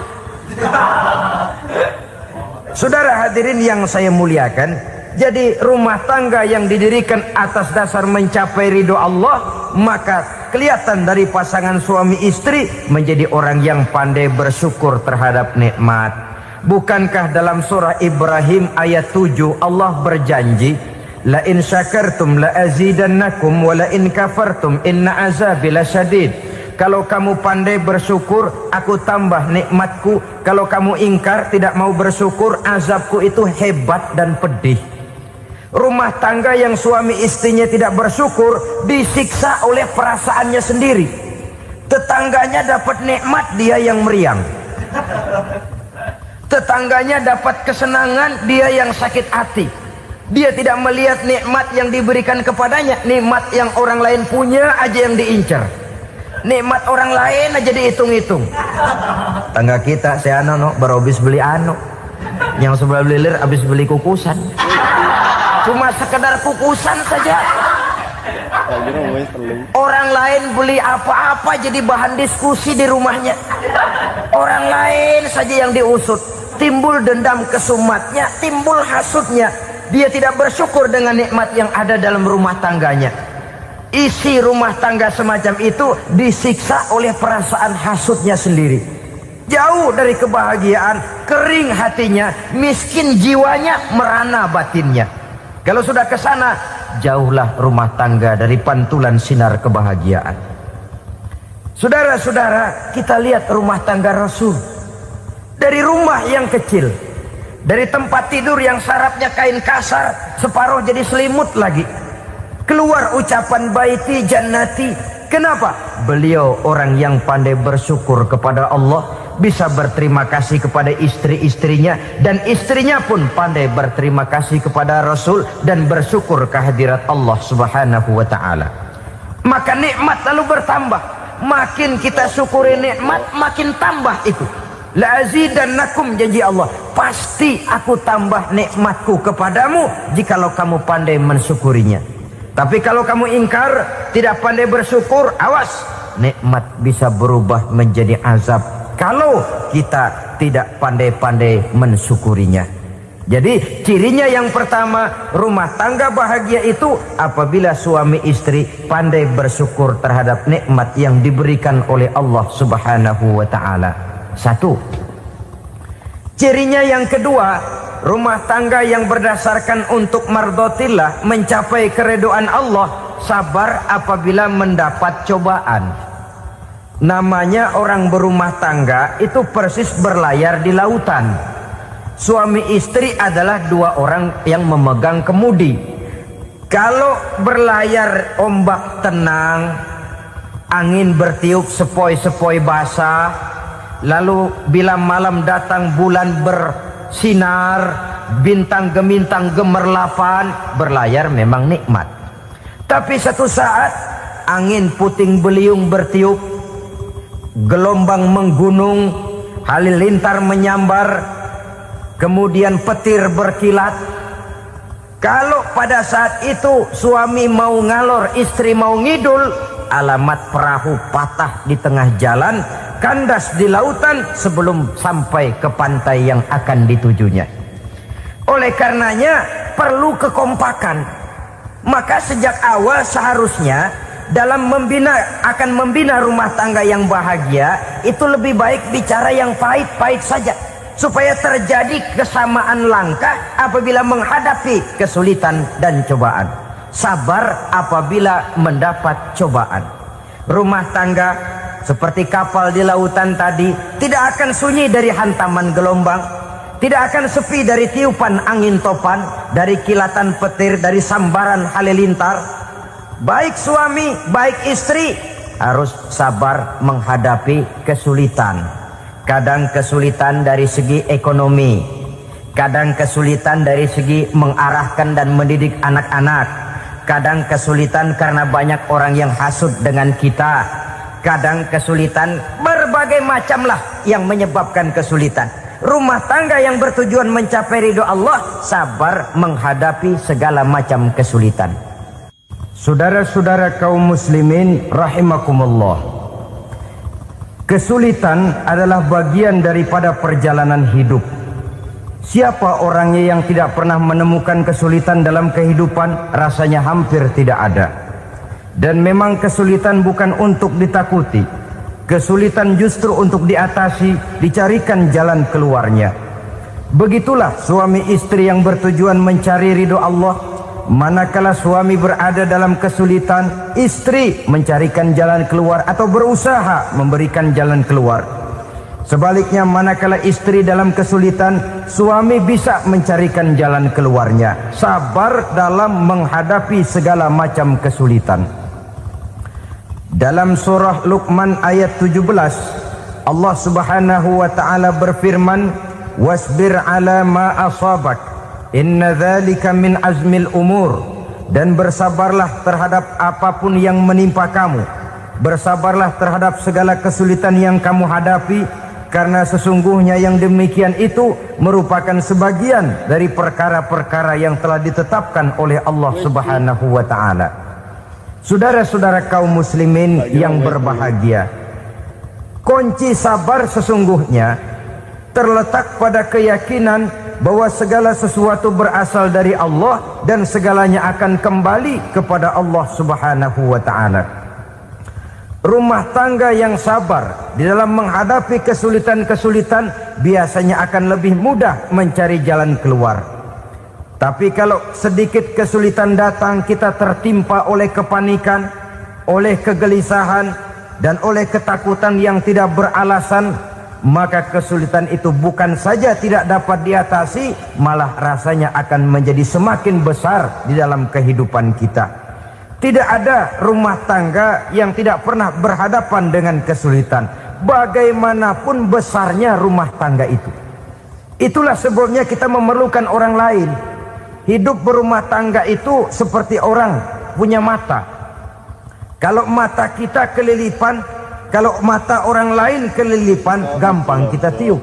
Saudara hadirin yang saya muliakan, jadi rumah tangga yang didirikan atas dasar mencapai ridho Allah, maka kelihatan dari pasangan suami istri menjadi orang yang pandai bersyukur terhadap nikmat. Bukankah dalam surah Ibrahim ayat 7 Allah berjanji, la in syakartum la azidannakum wa la in kafartum inna azabi lasyadid. Kalau kamu pandai bersyukur, aku tambah nikmatku. Kalau kamu ingkar, tidak mau bersyukur, azabku itu hebat dan pedih. Rumah tangga yang suami istrinya tidak bersyukur disiksa oleh perasaannya sendiri. Tetangganya dapat nikmat, dia yang meriang. Tetangganya dapat kesenangan, dia yang sakit hati. Dia tidak melihat nikmat yang diberikan kepadanya. Nikmat yang orang lain punya aja yang diincar. Nikmat orang lain aja dihitung-hitung. Tangga kita, saya baru habis beli yang sebelah belilir habis beli kukusan. Cuma sekedar kukusan saja. Orang lain beli apa-apa jadi bahan diskusi di rumahnya. Orang lain saja yang diusut. Timbul dendam kesumatnya, timbul hasutnya. Dia tidak bersyukur dengan nikmat yang ada dalam rumah tangganya. isi rumah tangga semacam itu disiksa oleh perasaan hasutnya sendiri. Jauh dari kebahagiaan, kering hatinya, miskin jiwanya, merana batinnya. Kalau sudah ke sana, jauhlah rumah tangga dari pantulan sinar kebahagiaan. Saudara-saudara, kita lihat rumah tangga Rasul. Dari rumah yang kecil, dari tempat tidur yang sarapnya kain kasar, separuh jadi selimut lagi, keluar ucapan baiti jannati. Kenapa? Beliau orang yang pandai bersyukur kepada Allah, bisa berterima kasih kepada istri-istrinya, dan istrinya pun pandai berterima kasih kepada Rasul dan bersyukur kehadirat Allah Subhanahu wa ta'ala. Maka nikmat lalu bertambah. Makin kita syukuri nikmat, makin tambah itu. La azidannakum, janji Allah, pasti aku tambah nikmatku kepadamu jikalau kamu pandai mensyukurinya. Tapi kalau kamu ingkar, tidak pandai bersyukur, awas, nikmat bisa berubah menjadi azab kalau kita tidak pandai-pandai mensyukurinya. Jadi cirinya yang pertama, rumah tangga bahagia itu apabila suami istri pandai bersyukur terhadap nikmat yang diberikan oleh Allah Subhanahu wa ta'ala. Satu. Cirinya yang kedua, rumah tangga yang berdasarkan untuk mardhatillah, mencapai keridhaan Allah, sabar apabila mendapat cobaan. Namanya orang berumah tangga itu persis berlayar di lautan. Suami istri adalah dua orang yang memegang kemudi. Kalau berlayar ombak tenang, angin bertiup sepoi-sepoi basah, lalu bila malam datang bulan bersinar, bintang gemintang gemerlapan, berlayar memang nikmat. Tapi satu saat angin puting beliung bertiup, gelombang menggunung, halilintar menyambar, kemudian petir berkilat. Kalau pada saat itu suami mau ngalor, istri mau ngidul, alamat perahu patah di tengah jalan, kandas di lautan sebelum sampai ke pantai yang akan ditujunya. Oleh karenanya perlu kekompakan. Maka sejak awal seharusnya dalam akan membina rumah tangga yang bahagia, itu lebih baik bicara yang pahit-pahit saja, supaya terjadi kesamaan langkah apabila menghadapi kesulitan dan cobaan. Sabar apabila mendapat cobaan. Rumah tangga seperti kapal di lautan tadi tidak akan sunyi dari hantaman gelombang, tidak akan sepi dari tiupan angin topan, dari kilatan petir, dari sambaran halilintar. Baik suami, baik istri harus sabar menghadapi kesulitan. Kadang kesulitan dari segi ekonomi, kadang kesulitan dari segi mengarahkan dan mendidik anak-anak, kadang kesulitan karena banyak orang yang hasut dengan kita, kadang kesulitan berbagai macam lah yang menyebabkan kesulitan. Rumah tangga yang bertujuan mencapai ridho Allah, sabar menghadapi segala macam kesulitan. Saudara-saudara kaum muslimin rahimakumullah, kesulitan adalah bagian daripada perjalanan hidup. Siapa orangnya yang tidak pernah menemukan kesulitan dalam kehidupan? Rasanya hampir tidak ada. Dan memang kesulitan bukan untuk ditakuti. Kesulitan justru untuk diatasi, dicarikan jalan keluarnya. Begitulah suami istri yang bertujuan mencari ridho Allah. Manakala suami berada dalam kesulitan, istri mencarikan jalan keluar atau berusaha memberikan jalan keluar. Sebaliknya, manakala istri dalam kesulitan, suami bisa mencarikan jalan keluarnya. Sabar dalam menghadapi segala macam kesulitan. Dalam surah Luqman ayat 17, Allah Subhanahu wa ta'ala berfirman, "Wasbir ala ma asabak, inna dzalika min azmil umur." Dan bersabarlah terhadap apapun yang menimpa kamu. Bersabarlah terhadap segala kesulitan yang kamu hadapi, karena sesungguhnya yang demikian itu merupakan sebagian dari perkara-perkara yang telah ditetapkan oleh Allah Subhanahu wa ta'ala. Saudara-saudara kaum muslimin yang berbahagia, kunci sabar sesungguhnya terletak pada keyakinan bahwa segala sesuatu berasal dari Allah dan segalanya akan kembali kepada Allah Subhanahu wa ta'ala. Rumah tangga yang sabar di dalam menghadapi kesulitan-kesulitan biasanya akan lebih mudah mencari jalan keluar. Tapi kalau sedikit kesulitan datang, kita tertimpa oleh kepanikan, oleh kegelisahan, dan oleh ketakutan yang tidak beralasan, maka kesulitan itu bukan saja tidak dapat diatasi, malah rasanya akan menjadi semakin besar di dalam kehidupan kita. Tidak ada rumah tangga yang tidak pernah berhadapan dengan kesulitan, bagaimanapun besarnya rumah tangga itu. Itulah sebabnya kita memerlukan orang lain. Hidup berumah tangga itu seperti orang punya mata. Kalau mata kita kelilipan, kalau mata orang lain kelilipan, gampang kita tiup.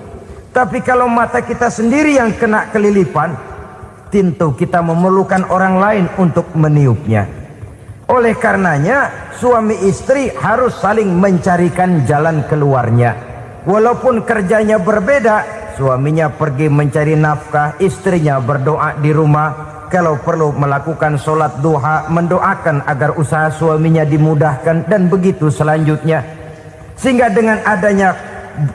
Tapi kalau mata kita sendiri yang kena kelilipan, tentu kita memerlukan orang lain untuk meniupnya. Oleh karenanya, suami istri harus saling mencarikan jalan keluarnya. Walaupun kerjanya berbeda, suaminya pergi mencari nafkah, istrinya berdoa di rumah. Kalau perlu melakukan sholat duha, mendoakan agar usaha suaminya dimudahkan, dan begitu selanjutnya. Sehingga dengan adanya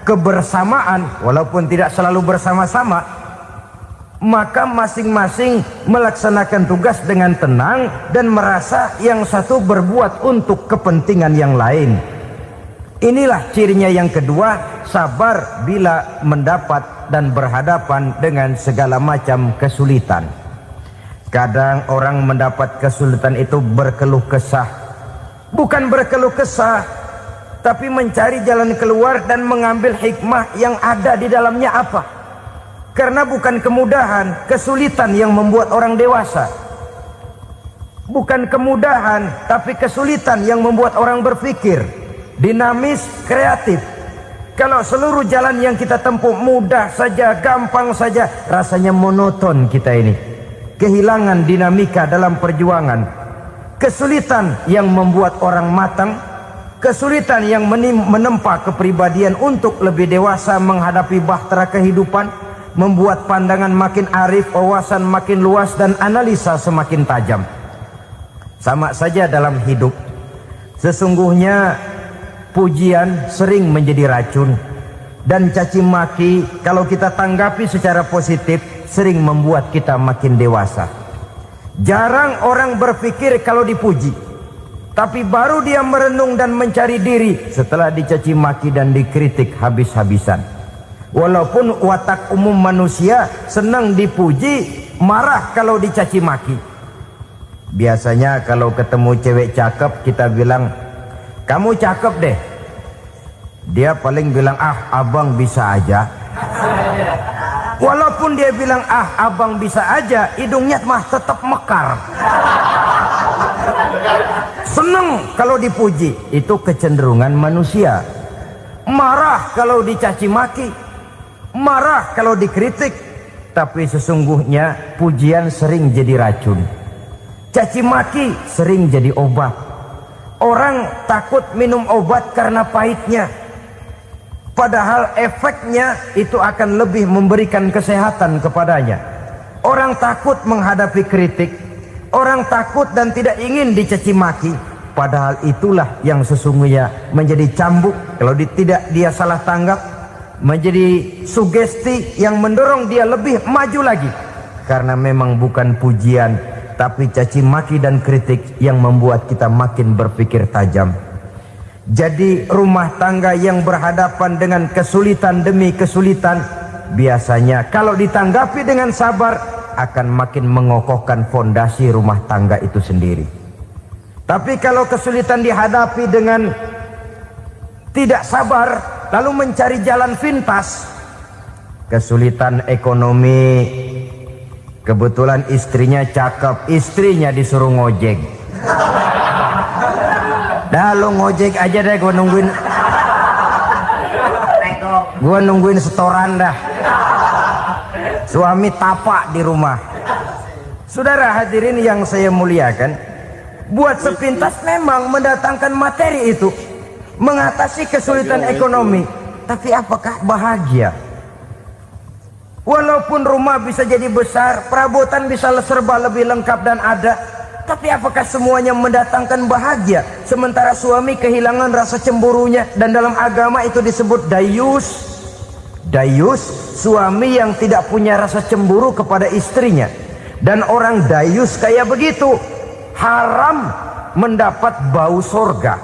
kebersamaan, walaupun tidak selalu bersama-sama, maka masing-masing melaksanakan tugas dengan tenang dan merasa yang satu berbuat untuk kepentingan yang lain. Inilah cirinya yang kedua, sabar bila mendapat dan berhadapan dengan segala macam kesulitan. Kadang orang mendapat kesulitan itu berkeluh kesah. Bukan berkeluh kesah, tapi mencari jalan keluar dan mengambil hikmah yang ada di dalamnya apa. Karena bukan kemudahan, kesulitan yang membuat orang dewasa. Bukan kemudahan, tapi kesulitan yang membuat orang berpikir, dinamis, kreatif. Kalau seluruh jalan yang kita tempuh mudah saja, gampang saja, rasanya monoton kita ini. Kehilangan dinamika dalam perjuangan. Kesulitan yang membuat orang matang, kesulitan yang menempa kepribadian untuk lebih dewasa menghadapi bahtera kehidupan, membuat pandangan makin arif, wawasan makin luas, dan analisa semakin tajam. Sama saja dalam hidup. Sesungguhnya pujian sering menjadi racun, dan caci maki kalau kita tanggapi secara positif sering membuat kita makin dewasa. Jarang orang berpikir kalau dipuji, tapi baru dia merenung dan mencari diri setelah dicaci maki dan dikritik habis-habisan. Walaupun watak umum manusia senang dipuji, marah kalau dicaci maki. Biasanya kalau ketemu cewek cakep, kita bilang, "Kamu cakep deh." Dia paling bilang, "Ah, abang bisa aja." Walaupun dia bilang, "Ah, abang bisa aja," hidungnya mah tetap mekar. Senang kalau dipuji, itu kecenderungan manusia. Marah kalau dicaci maki, marah kalau dikritik. Tapi sesungguhnya pujian sering jadi racun, caci maki sering jadi obat. Orang takut minum obat karena pahitnya, padahal efeknya itu akan lebih memberikan kesehatan kepadanya. Orang takut menghadapi kritik, orang takut dan tidak ingin dicaci maki, padahal itulah yang sesungguhnya menjadi cambuk kalau tidak dia salah tanggap, menjadi sugesti yang mendorong dia lebih maju lagi. Karena memang bukan pujian, tapi caci maki dan kritik yang membuat kita makin berpikir tajam. Jadi rumah tangga yang berhadapan dengan kesulitan demi kesulitan, biasanya kalau ditanggapi dengan sabar akan makin mengokohkan fondasi rumah tangga itu sendiri. Tapi kalau kesulitan dihadapi dengan tidak sabar, lalu mencari jalan pintas, kesulitan ekonomi, kebetulan istrinya cakep, istrinya disuruh ngojek. Dah lu ngojek aja deh, gua nungguin setoran dah. Suami tapak di rumah. Saudara hadirin yang saya muliakan, buat sepintas memang mendatangkan materi itu, mengatasi kesulitan ekonomi, tapi apakah bahagia? Walaupun rumah bisa jadi besar, perabotan bisa serba lebih lengkap dan ada, tapi apakah semuanya mendatangkan bahagia? Sementara suami kehilangan rasa cemburunya, dan dalam agama itu disebut dayus. Dayus, suami yang tidak punya rasa cemburu kepada istrinya. Dan orang dayus kayak begitu, haram mendapat bau sorga.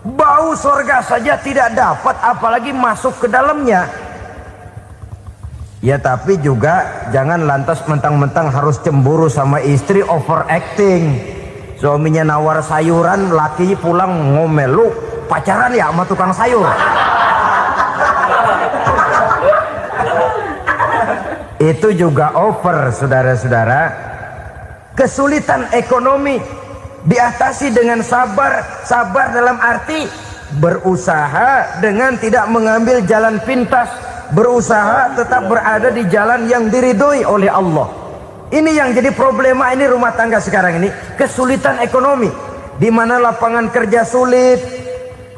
Bau sorga saja tidak dapat, apalagi masuk ke dalamnya. Ya tapi juga jangan lantas mentang-mentang harus cemburu sama istri, overacting. Suaminya nawar sayuran, laki pulang ngomel, lu pacaran ya sama tukang sayur. Itu juga over, saudara-saudara. Kesulitan ekonomi diatasi dengan sabar. Sabar dalam arti berusaha dengan tidak mengambil jalan pintas, berusaha tetap berada di jalan yang diridhoi oleh Allah. Ini yang jadi problema ini rumah tangga sekarang ini, kesulitan ekonomi, di mana lapangan kerja sulit,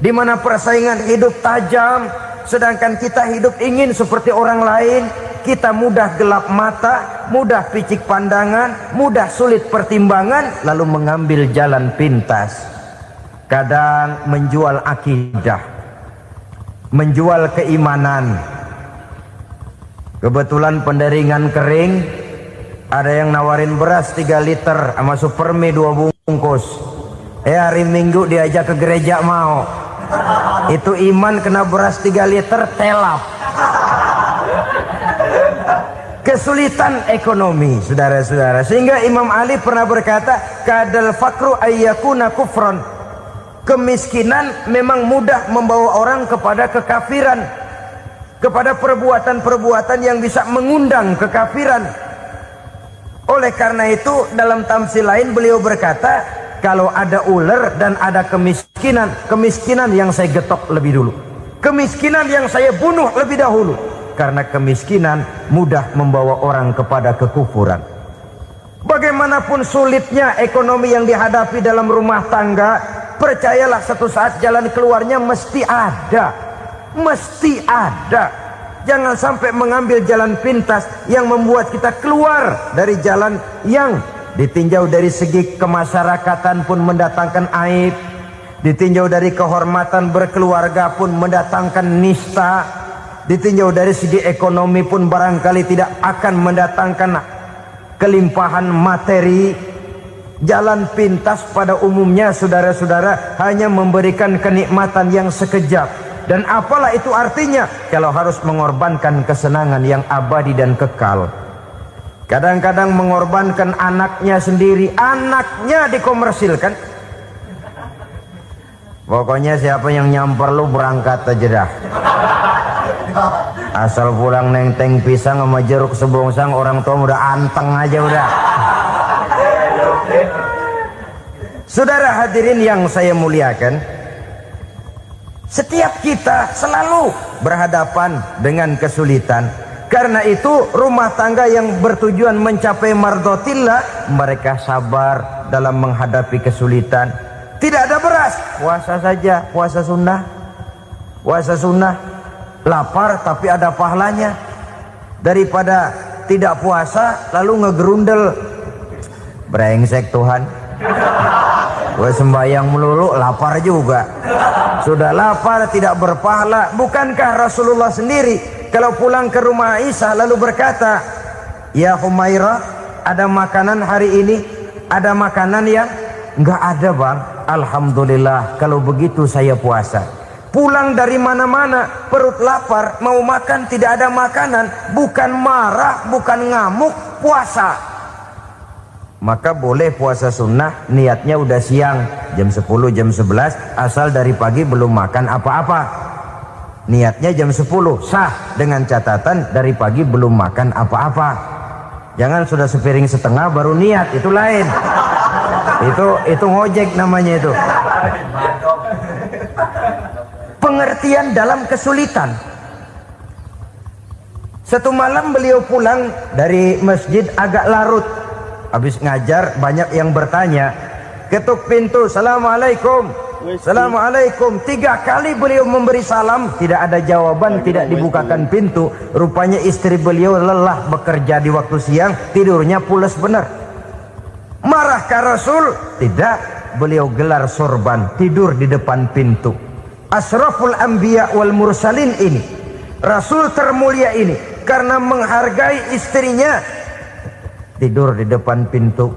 di mana persaingan hidup tajam, sedangkan kita hidup ingin seperti orang lain. Kita mudah gelap mata, mudah picik pandangan, mudah sulit pertimbangan, lalu mengambil jalan pintas. Kadang menjual akidah, menjual keimanan. Kebetulan pendaringan kering, ada yang nawarin beras 3 liter sama supermie 2 bungkus. Hari Minggu diajak ke gereja mau. Itu iman kena beras 3 liter telap. Kesulitan ekonomi, saudara-saudara, sehingga Imam Ali pernah berkata, kadal fakru ayyakuna kufron. Kemiskinan memang mudah membawa orang kepada kekafiran, kepada perbuatan-perbuatan yang bisa mengundang kekafiran. Oleh karena itu dalam tamsil lain beliau berkata, kalau ada ular dan ada kemiskinan, kemiskinan yang saya getok lebih dulu, kemiskinan yang saya bunuh lebih dahulu. Karena kemiskinan mudah membawa orang kepada kekufuran. Bagaimanapun sulitnya ekonomi yang dihadapi dalam rumah tangga, percayalah satu saat jalan keluarnya mesti ada. Mesti ada. Jangan sampai mengambil jalan pintas yang membuat kita keluar dari jalan yang ditinjau dari segi kemasyarakatan pun mendatangkan aib, ditinjau dari kehormatan berkeluarga pun mendatangkan nista, ditinjau dari segi ekonomi pun barangkali tidak akan mendatangkan kelimpahan materi. Jalan pintas pada umumnya, saudara-saudara, hanya memberikan kenikmatan yang sekejap. Dan apalah itu artinya kalau harus mengorbankan kesenangan yang abadi dan kekal. Kadang-kadang mengorbankan anaknya sendiri, anaknya dikomersilkan. Pokoknya siapa yang nyamper lu berangkat aja dah. Asal pulang nenteng pisang sama jeruk sebongsang, orang tua udah anteng aja udah. Saudara hadirin yang saya muliakan, setiap kita selalu berhadapan dengan kesulitan. Karena itu rumah tangga yang bertujuan mencapai mardhatillah, mereka sabar dalam menghadapi kesulitan. Tidak ada beras, puasa saja, puasa sunnah. Puasa sunnah, lapar tapi ada pahalanya. Daripada tidak puasa lalu ngegerundel, brengsek Tuhan, gue sembahyang melulu lapar juga. Sudah lapar tidak berpahala. Bukankah Rasulullah sendiri kalau pulang ke rumah Aisyah lalu berkata, ya Humairah, ada makanan hari ini? Ada makanan yang enggak ada bang. Alhamdulillah, kalau begitu saya puasa. Pulang dari mana-mana perut lapar, mau makan tidak ada makanan, bukan marah, bukan ngamuk, puasa. Maka boleh puasa sunnah, niatnya udah siang, jam 10, jam 11, asal dari pagi belum makan apa-apa. Niatnya jam 10, sah, dengan catatan dari pagi belum makan apa-apa. Jangan sudah sepiring setengah baru niat, itu lain. Itu ngojek namanya itu. Pengertian dalam kesulitan. Satu malam beliau pulang dari masjid agak larut. Habis ngajar banyak yang bertanya. Ketuk pintu, assalamualaikum. Assalamualaikum. 3 kali beliau memberi salam, tidak ada jawaban, tidak dibukakan pintu. Rupanya istri beliau lelah bekerja di waktu siang, tidurnya pules benar. Marahkah Rasul? Tidak. Beliau gelar sorban, tidur di depan pintu. Asraful anbiya wal mursalin ini, Rasul termulia ini, karena menghargai istrinya, tidur di depan pintu.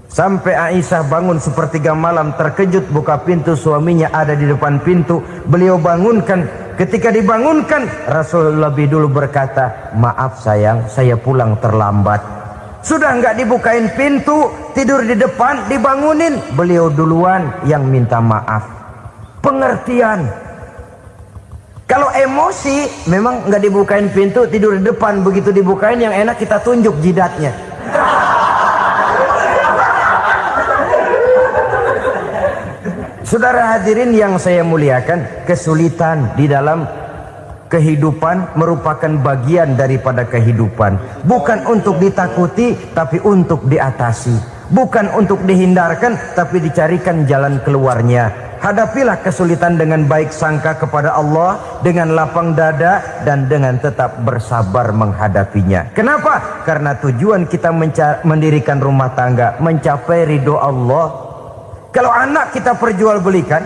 Sampai Aisyah bangun sepertiga malam, terkejut buka pintu, suaminya ada di depan pintu. Beliau bangunkan. Ketika dibangunkan, Rasul lebih dulu berkata, maaf sayang, saya pulang terlambat. Sudah nggak dibukain pintu, tidur di depan, dibangunin, beliau duluan yang minta maaf. Pengertian. Kalau emosi, memang nggak dibukain pintu, tidur di depan. Begitu dibukain, yang enak kita tunjuk jidatnya. Saudara hadirin yang saya muliakan, kesulitan di dalam kehidupan merupakan bagian daripada kehidupan. Bukan untuk ditakuti, tapi untuk diatasi. Bukan untuk dihindarkan, tapi dicarikan jalan keluarnya. Hadapilah kesulitan dengan baik sangka kepada Allah, dengan lapang dada, dan dengan tetap bersabar menghadapinya. Kenapa? Karena tujuan kita mendirikan rumah tangga, mencapai ridho Allah. Kalau anak kita perjualbelikan,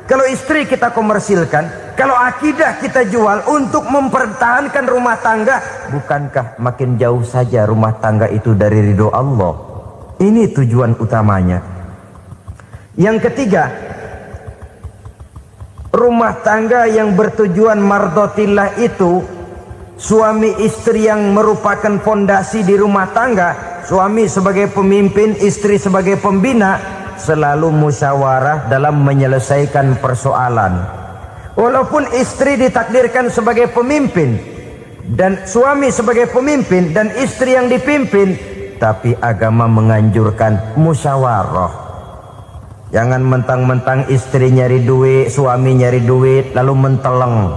kalau istri kita komersilkan, kalau akidah kita jual untuk mempertahankan rumah tangga, bukankah makin jauh saja rumah tangga itu dari ridho Allah? Ini tujuan utamanya. Yang ketiga, rumah tangga yang bertujuan mardotillah itu, suami istri yang merupakan fondasi di rumah tangga, suami sebagai pemimpin, istri sebagai pembina, selalu musyawarah dalam menyelesaikan persoalan. Walaupun istri ditakdirkan sebagai pemimpin dan suami sebagai pemimpin dan istri yang dipimpin, tapi agama menganjurkan musyawarah. Jangan mentang-mentang istri nyari duit, suami nyari duit, lalu menteleng.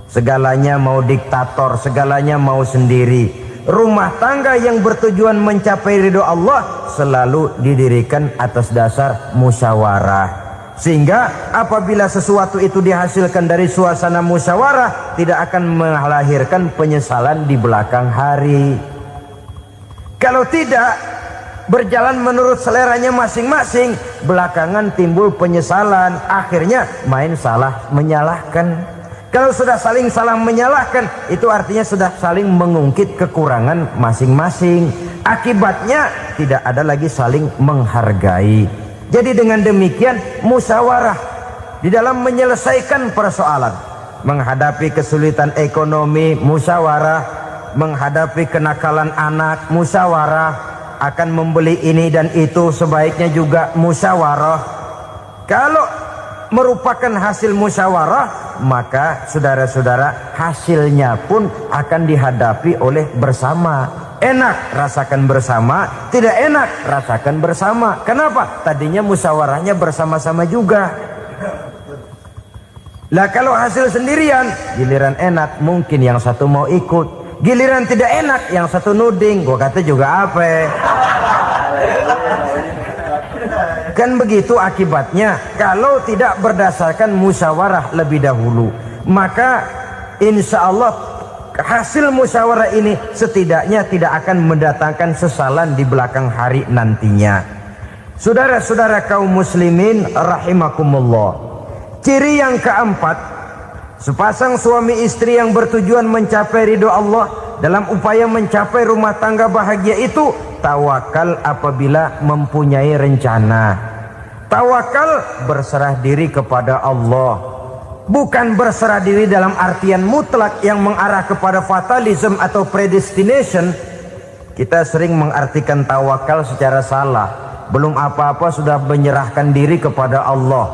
Segalanya mau diktator, segalanya mau sendiri. Rumah tangga yang bertujuan mencapai ridho Allah selalu didirikan atas dasar musyawarah. Sehingga apabila sesuatu itu dihasilkan dari suasana musyawarah, tidak akan melahirkan penyesalan di belakang hari. Kalau tidak berjalan menurut seleranya masing-masing, belakangan timbul penyesalan, akhirnya main salah menyalahkan. Kalau sudah saling salah menyalahkan, itu artinya sudah saling mengungkit kekurangan masing-masing. Akibatnya tidak ada lagi saling menghargai. Jadi dengan demikian musyawarah di dalam menyelesaikan persoalan. Menghadapi kesulitan ekonomi, musyawarah. Menghadapi kenakalan anak, musyawarah. Akan membeli ini dan itu, sebaiknya juga musyawarah. Kalau merupakan hasil musyawarah, maka saudara-saudara hasilnya pun akan dihadapi oleh bersama. Enak rasakan bersama, tidak enak rasakan bersama. Kenapa? Tadinya musyawarahnya bersama-sama juga. Lah kalau hasil sendirian, giliran enak mungkin yang satu mau ikut, giliran tidak enak yang satu nuding. Gua kata juga apa? Kan begitu akibatnya kalau tidak berdasarkan musyawarah lebih dahulu. Maka insya Allah hasil musyawarah ini setidaknya tidak akan mendatangkan sesalan di belakang hari nantinya. Saudara-saudara kaum muslimin rahimakumullah, ciri yang keempat, sepasang suami istri yang bertujuan mencapai ridho Allah dalam upaya mencapai rumah tangga bahagia itu tawakal apabila mempunyai rencana. Tawakal berserah diri kepada Allah. Bukan berserah diri dalam artian mutlak yang mengarah kepada fatalism atau predestination. Kita sering mengartikan tawakal secara salah. Belum apa-apa sudah menyerahkan diri kepada Allah.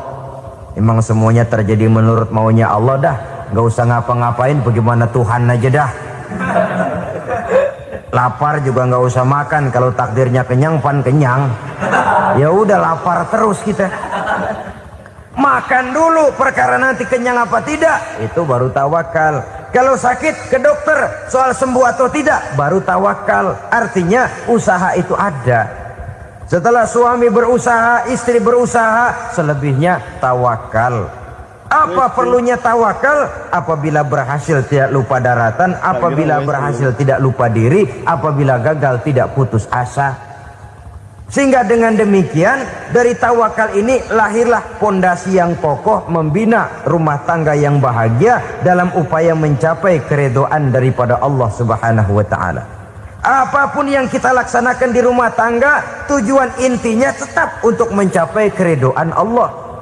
Emang semuanya terjadi menurut maunya Allah dah. Gak usah ngapa-ngapain, bagaimana Tuhan aja dah. Lapar juga nggak usah makan, kalau takdirnya kenyang pan kenyang. Ya udah lapar terus kita. Makan dulu, perkara nanti kenyang apa tidak, itu baru tawakal. Kalau sakit ke dokter, soal sembuh atau tidak, baru tawakal. Artinya usaha itu ada. Setelah suami berusaha, istri berusaha, selebihnya tawakal. Apa perlunya tawakal? Apabila berhasil tidak lupa daratan, apabila berhasil tidak lupa diri, apabila gagal tidak putus asa. Sehingga dengan demikian dari tawakal ini lahirlah pondasi yang kokoh membina rumah tangga yang bahagia dalam upaya mencapai keridhaan daripada Allah Subhanahu wa taala. Apapun yang kita laksanakan di rumah tangga, tujuan intinya tetap untuk mencapai keridhaan Allah.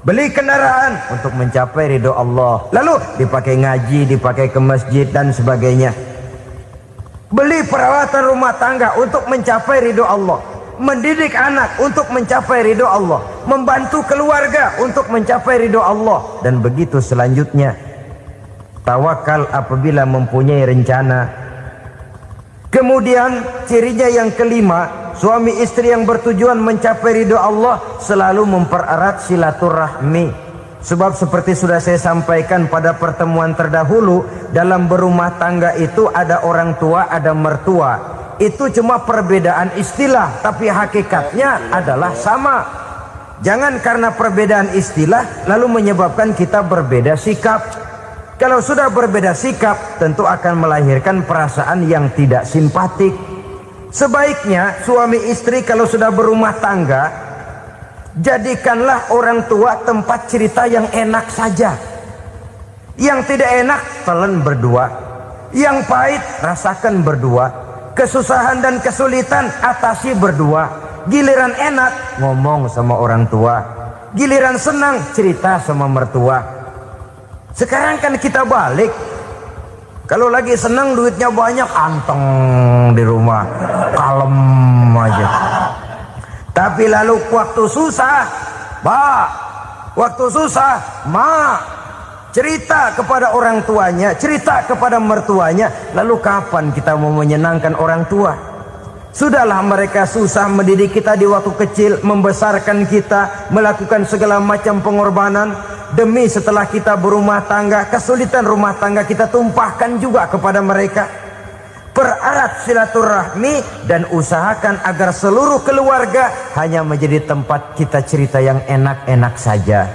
Beli kendaraan untuk mencapai ridho Allah, lalu dipakai ngaji, dipakai ke masjid dan sebagainya. Beli peralatan rumah tangga untuk mencapai ridho Allah. Mendidik anak untuk mencapai ridho Allah. Membantu keluarga untuk mencapai ridho Allah. Dan begitu selanjutnya. Tawakal apabila mempunyai rencana. Kemudian cirinya yang kelima, suami istri yang bertujuan mencapai ridho Allah selalu mempererat silaturahmi. Sebab seperti sudah saya sampaikan pada pertemuan terdahulu, dalam berumah tangga itu ada orang tua, ada mertua. Itu cuma perbedaan istilah, tapi hakikatnya adalah sama. Jangan karena perbedaan istilah lalu menyebabkan kita berbeda sikap. Kalau sudah berbeda sikap, tentu akan melahirkan perasaan yang tidak simpatik. Sebaiknya suami istri kalau sudah berumah tangga, jadikanlah orang tua tempat cerita yang enak saja. Yang tidak enak, telan berdua. Yang pahit, rasakan berdua. Kesusahan dan kesulitan, atasi berdua. Giliran enak, ngomong sama orang tua. Giliran senang, cerita sama mertua. Sekarang kan kita balik. Kalau lagi senang duitnya banyak, anteng di rumah, kalem aja. Tapi lalu waktu susah, Pak, waktu susah, Ma, cerita kepada orang tuanya, cerita kepada mertuanya. Lalu kapan kita mau menyenangkan orang tua? Sudahlah mereka susah mendidik kita di waktu kecil, membesarkan kita, melakukan segala macam pengorbanan. Demi setelah kita berumah tangga, kesulitan rumah tangga kita tumpahkan juga kepada mereka. Pererat silaturahmi dan usahakan agar seluruh keluarga hanya menjadi tempat kita cerita yang enak-enak saja.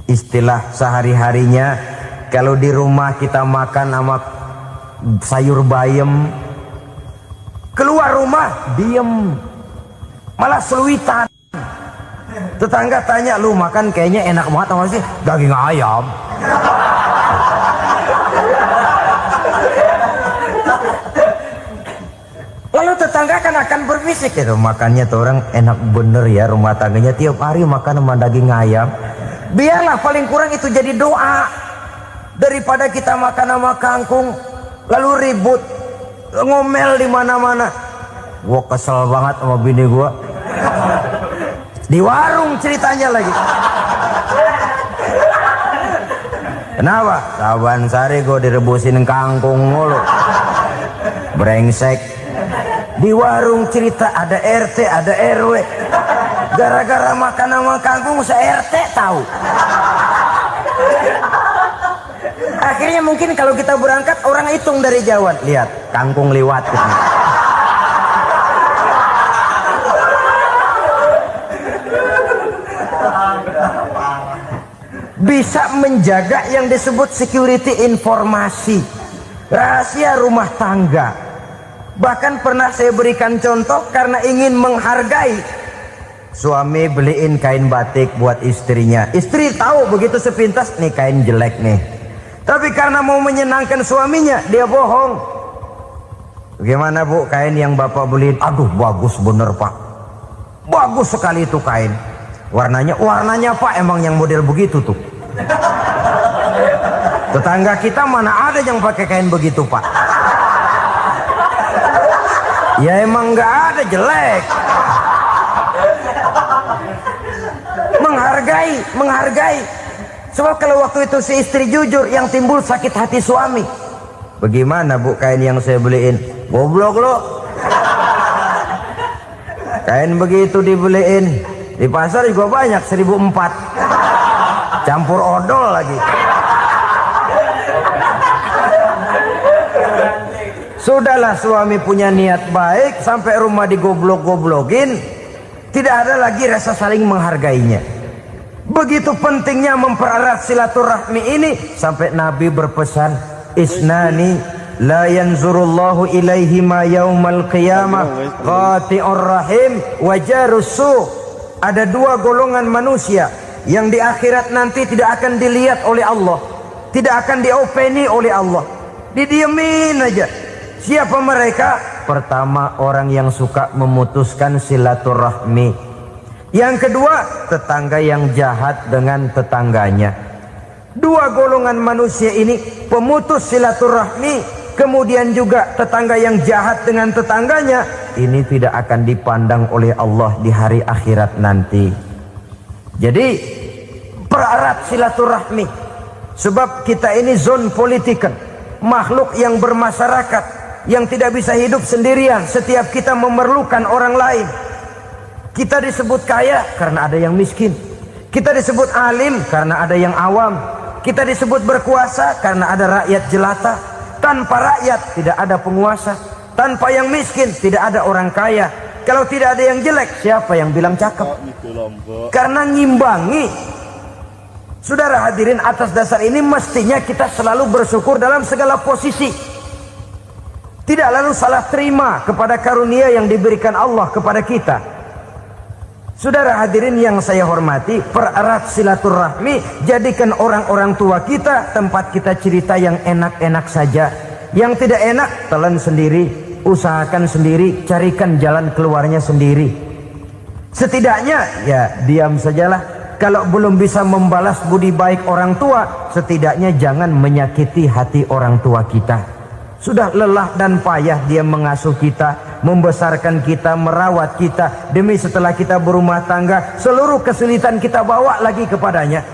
Istilah sehari-harinya, kalau di rumah kita makan sama sayur bayam, keluar rumah diem, malah seluitan. Tetangga tanya, lu makan kayaknya enak banget apa sih? Daging ayam. Lalu tetangga kan akan berbisik, itu makannya tuh orang enak bener ya, rumah tangganya tiap hari makan sama daging ayam. Biarlah paling kurang itu jadi doa, daripada kita makan sama kangkung lalu ribut ngomel di mana-mana. Gua kesel banget sama bini gua. Di warung ceritanya lagi. Kenapa? Saban sari gue direbusin kangkung mulu. Brengsek. Di warung cerita ada RT, ada RW. Gara-gara makan sama kangkung se-RT tahu. Akhirnya mungkin kalau kita berangkat orang hitung dari jauhan. Lihat, kangkung liwat gitu. Bisa menjaga yang disebut security informasi, rahasia rumah tangga. Bahkan pernah saya berikan contoh karena ingin menghargai. Suami beliin kain batik buat istrinya. Istri tahu begitu sepintas, nih kain jelek nih. Tapi karena mau menyenangkan suaminya, dia bohong. Bagaimana Bu, kain yang Bapak beliin? Aduh bagus bener Pak. Bagus sekali itu kain. Warnanya Pak emang yang model begitu tuh. Tetangga kita mana ada yang pakai kain begitu Pak? Ya emang nggak ada, jelek. Menghargai. Sebab kalau waktu itu si istri jujur, yang timbul sakit hati suami. Bagaimana Bu kain yang saya beliin? Goblok lo. Kain begitu dibeliin di pasar juga banyak 1.400. Campur odol lagi. Sudahlah suami punya niat baik, sampai rumah digoblok-goblokin, tidak ada lagi rasa saling menghargainya. Begitu pentingnya mempererat silaturahmi ini, sampai Nabi berpesan, isnani la yanzurullahu ilaihima yaumal qiyamah qati'ur rahim wa jarus su'. Ada dua golongan manusia yang di akhirat nanti tidak akan dilihat oleh Allah, tidak akan diopeni oleh Allah, didiemin aja. Siapa mereka? Pertama, orang yang suka memutuskan silaturahmi. Yang kedua, tetangga yang jahat dengan tetangganya. Dua golongan manusia ini, pemutus silaturahmi, kemudian juga tetangga yang jahat dengan tetangganya, ini tidak akan dipandang oleh Allah di hari akhirat nanti. Jadi pererat silaturahmi, sebab kita ini zon politiken, makhluk yang bermasyarakat, yang tidak bisa hidup sendirian. Setiap kita memerlukan orang lain. Kita disebut kaya karena ada yang miskin. Kita disebut alim karena ada yang awam. Kita disebut berkuasa karena ada rakyat jelata. Tanpa rakyat tidak ada penguasa. Tanpa yang miskin tidak ada orang kaya. Kalau tidak ada yang jelek, siapa yang bilang cakep? Karena ngimbangi. Saudara hadirin, atas dasar ini mestinya kita selalu bersyukur dalam segala posisi. Tidak lalu salah terima kepada karunia yang diberikan Allah kepada kita. Saudara hadirin yang saya hormati, pererat silaturahmi, jadikan orang-orang tua kita tempat kita cerita yang enak-enak saja. Yang tidak enak, telan sendiri, usahakan sendiri, carikan jalan keluarnya sendiri. Setidaknya ya diam sajalah. Kalau belum bisa membalas budi baik orang tua, setidaknya jangan menyakiti hati orang tua kita. Sudah lelah dan payah dia mengasuh kita, membesarkan kita, merawat kita, demi setelah kita berumah tangga, seluruh kesulitan kita bawa lagi kepadanya.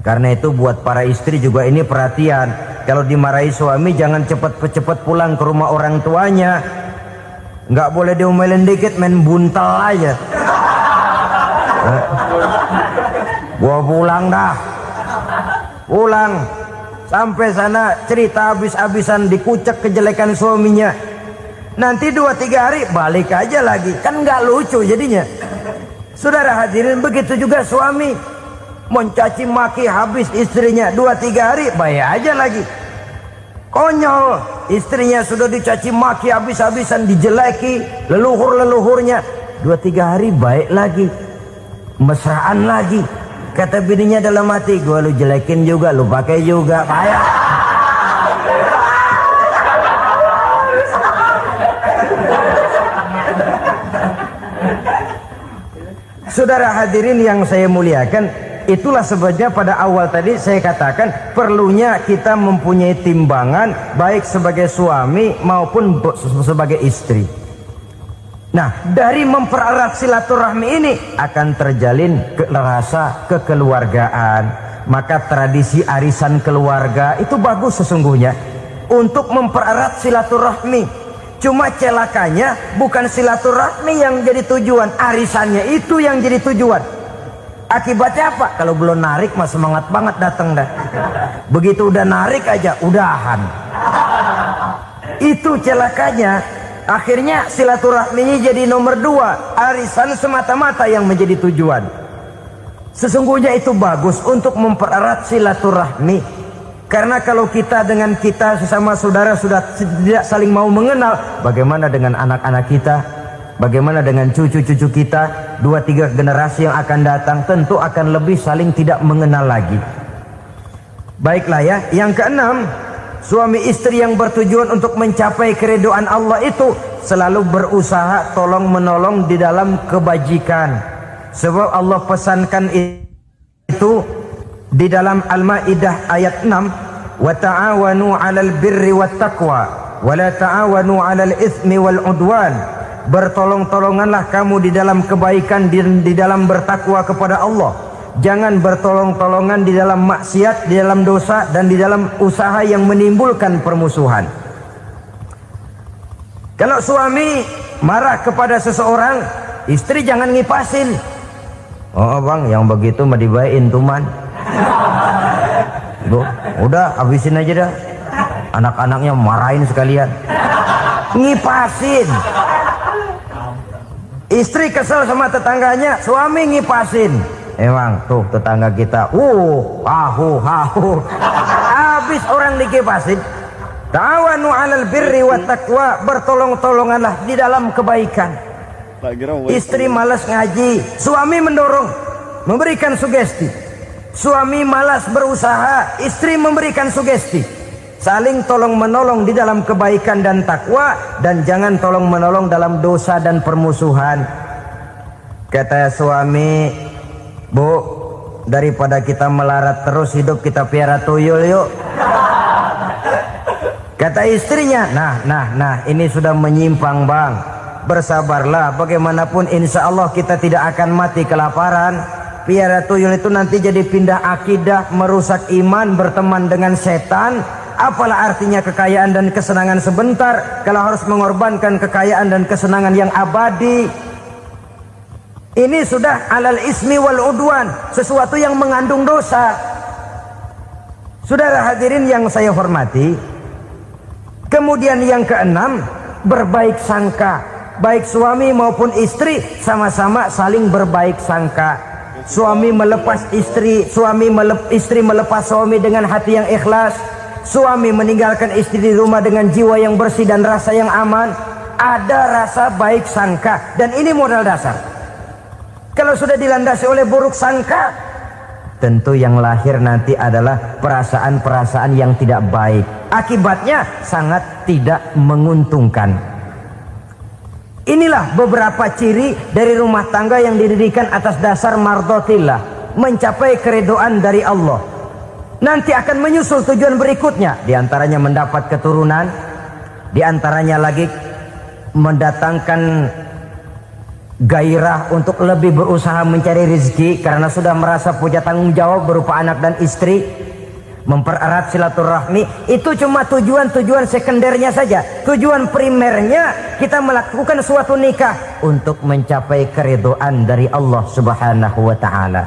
Karena itu buat para istri juga ini perhatian. Kalau dimarahi suami, jangan cepat-cepat pulang ke rumah orang tuanya. Nggak boleh diomelin dikit, main buntal aja. Gua pulang dah. Pulang. Sampai sana cerita habis-habisan, dikucek kejelekan suaminya. Nanti 2-3 hari balik aja lagi. Kan nggak lucu jadinya. Saudara hadirin, begitu juga suami. Mencaci maki habis istrinya, 2-3 hari baik aja lagi. Konyol, istrinya sudah dicaci maki habis-habisan, dijeleki leluhur-leluhurnya, 2-3 hari baik lagi. Mesraan lagi. Kata bininya dalam hati, gua lu jelekin juga, lu pakai juga, payah. Saudara hadirin yang saya muliakan, itulah sebabnya pada awal tadi saya katakan perlunya kita mempunyai timbangan baik sebagai suami maupun sebagai istri. Nah, dari mempererat silaturahmi ini akan terjalin rasa kekeluargaan. Maka tradisi arisan keluarga itu bagus sesungguhnya untuk mempererat silaturahmi. Cuma celakanya bukan silaturahmi yang jadi tujuan, arisannya itu yang jadi tujuan. Akibatnya apa? Kalau belum narik mah semangat banget datang dah. Begitu udah narik aja udahan. Itu celakanya. Akhirnya silaturahminya jadi nomor 2, arisan semata-mata yang menjadi tujuan. Sesungguhnya itu bagus untuk mempererat silaturahmi. Karena kalau kita dengan kita sesama saudara sudah tidak saling mau mengenal, bagaimana dengan anak-anak kita? Bagaimana dengan cucu-cucu kita? 2-3 generasi yang akan datang tentu akan lebih saling tidak mengenal lagi. Baiklah ya, yang keenam, suami istri yang bertujuan untuk mencapai keridhaan Allah itu selalu berusaha tolong menolong di dalam kebajikan. Sebab Allah pesankan itu di dalam Al-Maidah ayat 6, wa ta'awanu 'alal birri wat taqwa wa la ta'awanu 'alal itsmi wal 'udwan. Bertolong-tolonganlah kamu di dalam kebaikan, di dalam bertakwa kepada Allah. Jangan bertolong-tolongan di dalam maksiat, di dalam dosa, dan di dalam usaha yang menimbulkan permusuhan. Kalau suami marah kepada seseorang, istri jangan ngipasin. Oh bang, yang begitu mah dibayain tuman. Udah habisin aja dah. Anak-anaknya marahin sekalian. Ngipasin. Istri kesel sama tetangganya, suami ngipasin. Emang tuh tetangga kita, hahu. Habis orang dikipasin. Ta'awanu 'alal birri wat taqwa, bertolong-tolonganlah di dalam kebaikan. Istri malas ngaji, suami mendorong, memberikan sugesti. Suami malas berusaha, istri memberikan sugesti. Saling tolong menolong di dalam kebaikan dan takwa, dan jangan tolong menolong dalam dosa dan permusuhan. Kata suami, Bu, daripada kita melarat terus hidup, kita piara tuyul yuk. Kata istrinya, nah ini sudah menyimpang bang. Bersabarlah, bagaimanapun insya Allah kita tidak akan mati kelaparan. Piara tuyul itu nanti jadi pindah akidah, merusak iman, berteman dengan setan. Apalah artinya kekayaan dan kesenangan sebentar kalau harus mengorbankan kekayaan dan kesenangan yang abadi. Ini sudah alal ismi wal udwan, sesuatu yang mengandung dosa. Saudara hadirin yang saya hormati, kemudian yang keenam, berbaik sangka. Baik suami maupun istri sama-sama saling berbaik sangka. Suami melepas istri, istri melepas suami dengan hati yang ikhlas. Suami meninggalkan istri di rumah dengan jiwa yang bersih dan rasa yang aman. Ada rasa baik sangka, dan ini modal dasar. Kalau sudah dilandasi oleh buruk sangka, tentu yang lahir nanti adalah perasaan-perasaan yang tidak baik. Akibatnya sangat tidak menguntungkan. Inilah beberapa ciri dari rumah tangga yang didirikan atas dasar mardhatillah, mencapai keridhaan dari Allah. Nanti akan menyusul tujuan berikutnya, diantaranya mendapat keturunan, diantaranya lagi mendatangkan gairah untuk lebih berusaha mencari rezeki karena sudah merasa punya tanggung jawab berupa anak dan istri. Mempererat silaturahmi. Itu cuma tujuan-tujuan sekundernya saja. Tujuan primernya kita melakukan suatu nikah untuk mencapai keridhaan dari Allah Subhanahu wa ta'ala.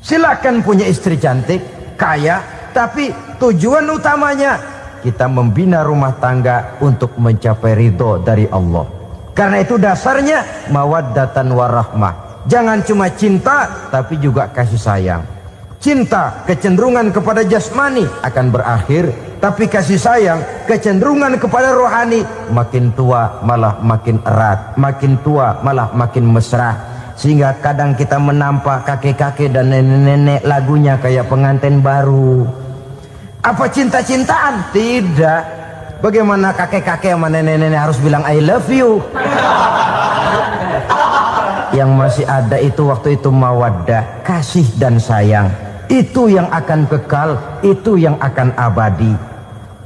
Silakan punya istri cantik, kaya, tapi tujuan utamanya kita membina rumah tangga untuk mencapai ridho dari Allah. Karena itu dasarnya mawaddatan warahmah. Jangan cuma cinta, tapi juga kasih sayang. Cinta, kecenderungan kepada jasmani akan berakhir, tapi kasih sayang, kecenderungan kepada rohani, makin tua malah makin erat, makin tua malah makin mesra. Sehingga kadang kita menampak kakek-kakek dan nenek-nenek lagunya kayak pengantin baru. Apa cinta-cintaan? Tidak. Bagaimana kakek-kakek sama nenek-nenek harus bilang I love you? Yang masih ada itu waktu itu mawaddah, kasih dan sayang. Itu yang akan kekal, itu yang akan abadi.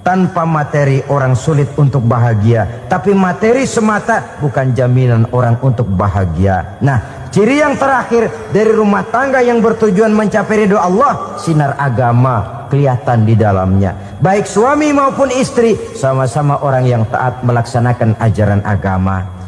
Tanpa materi orang sulit untuk bahagia, tapi materi semata bukan jaminan orang untuk bahagia. Nah, ciri yang terakhir dari rumah tangga yang bertujuan mencapai ridho Allah, sinar agama kelihatan di dalamnya. Baik suami maupun istri sama-sama orang yang taat melaksanakan ajaran agama.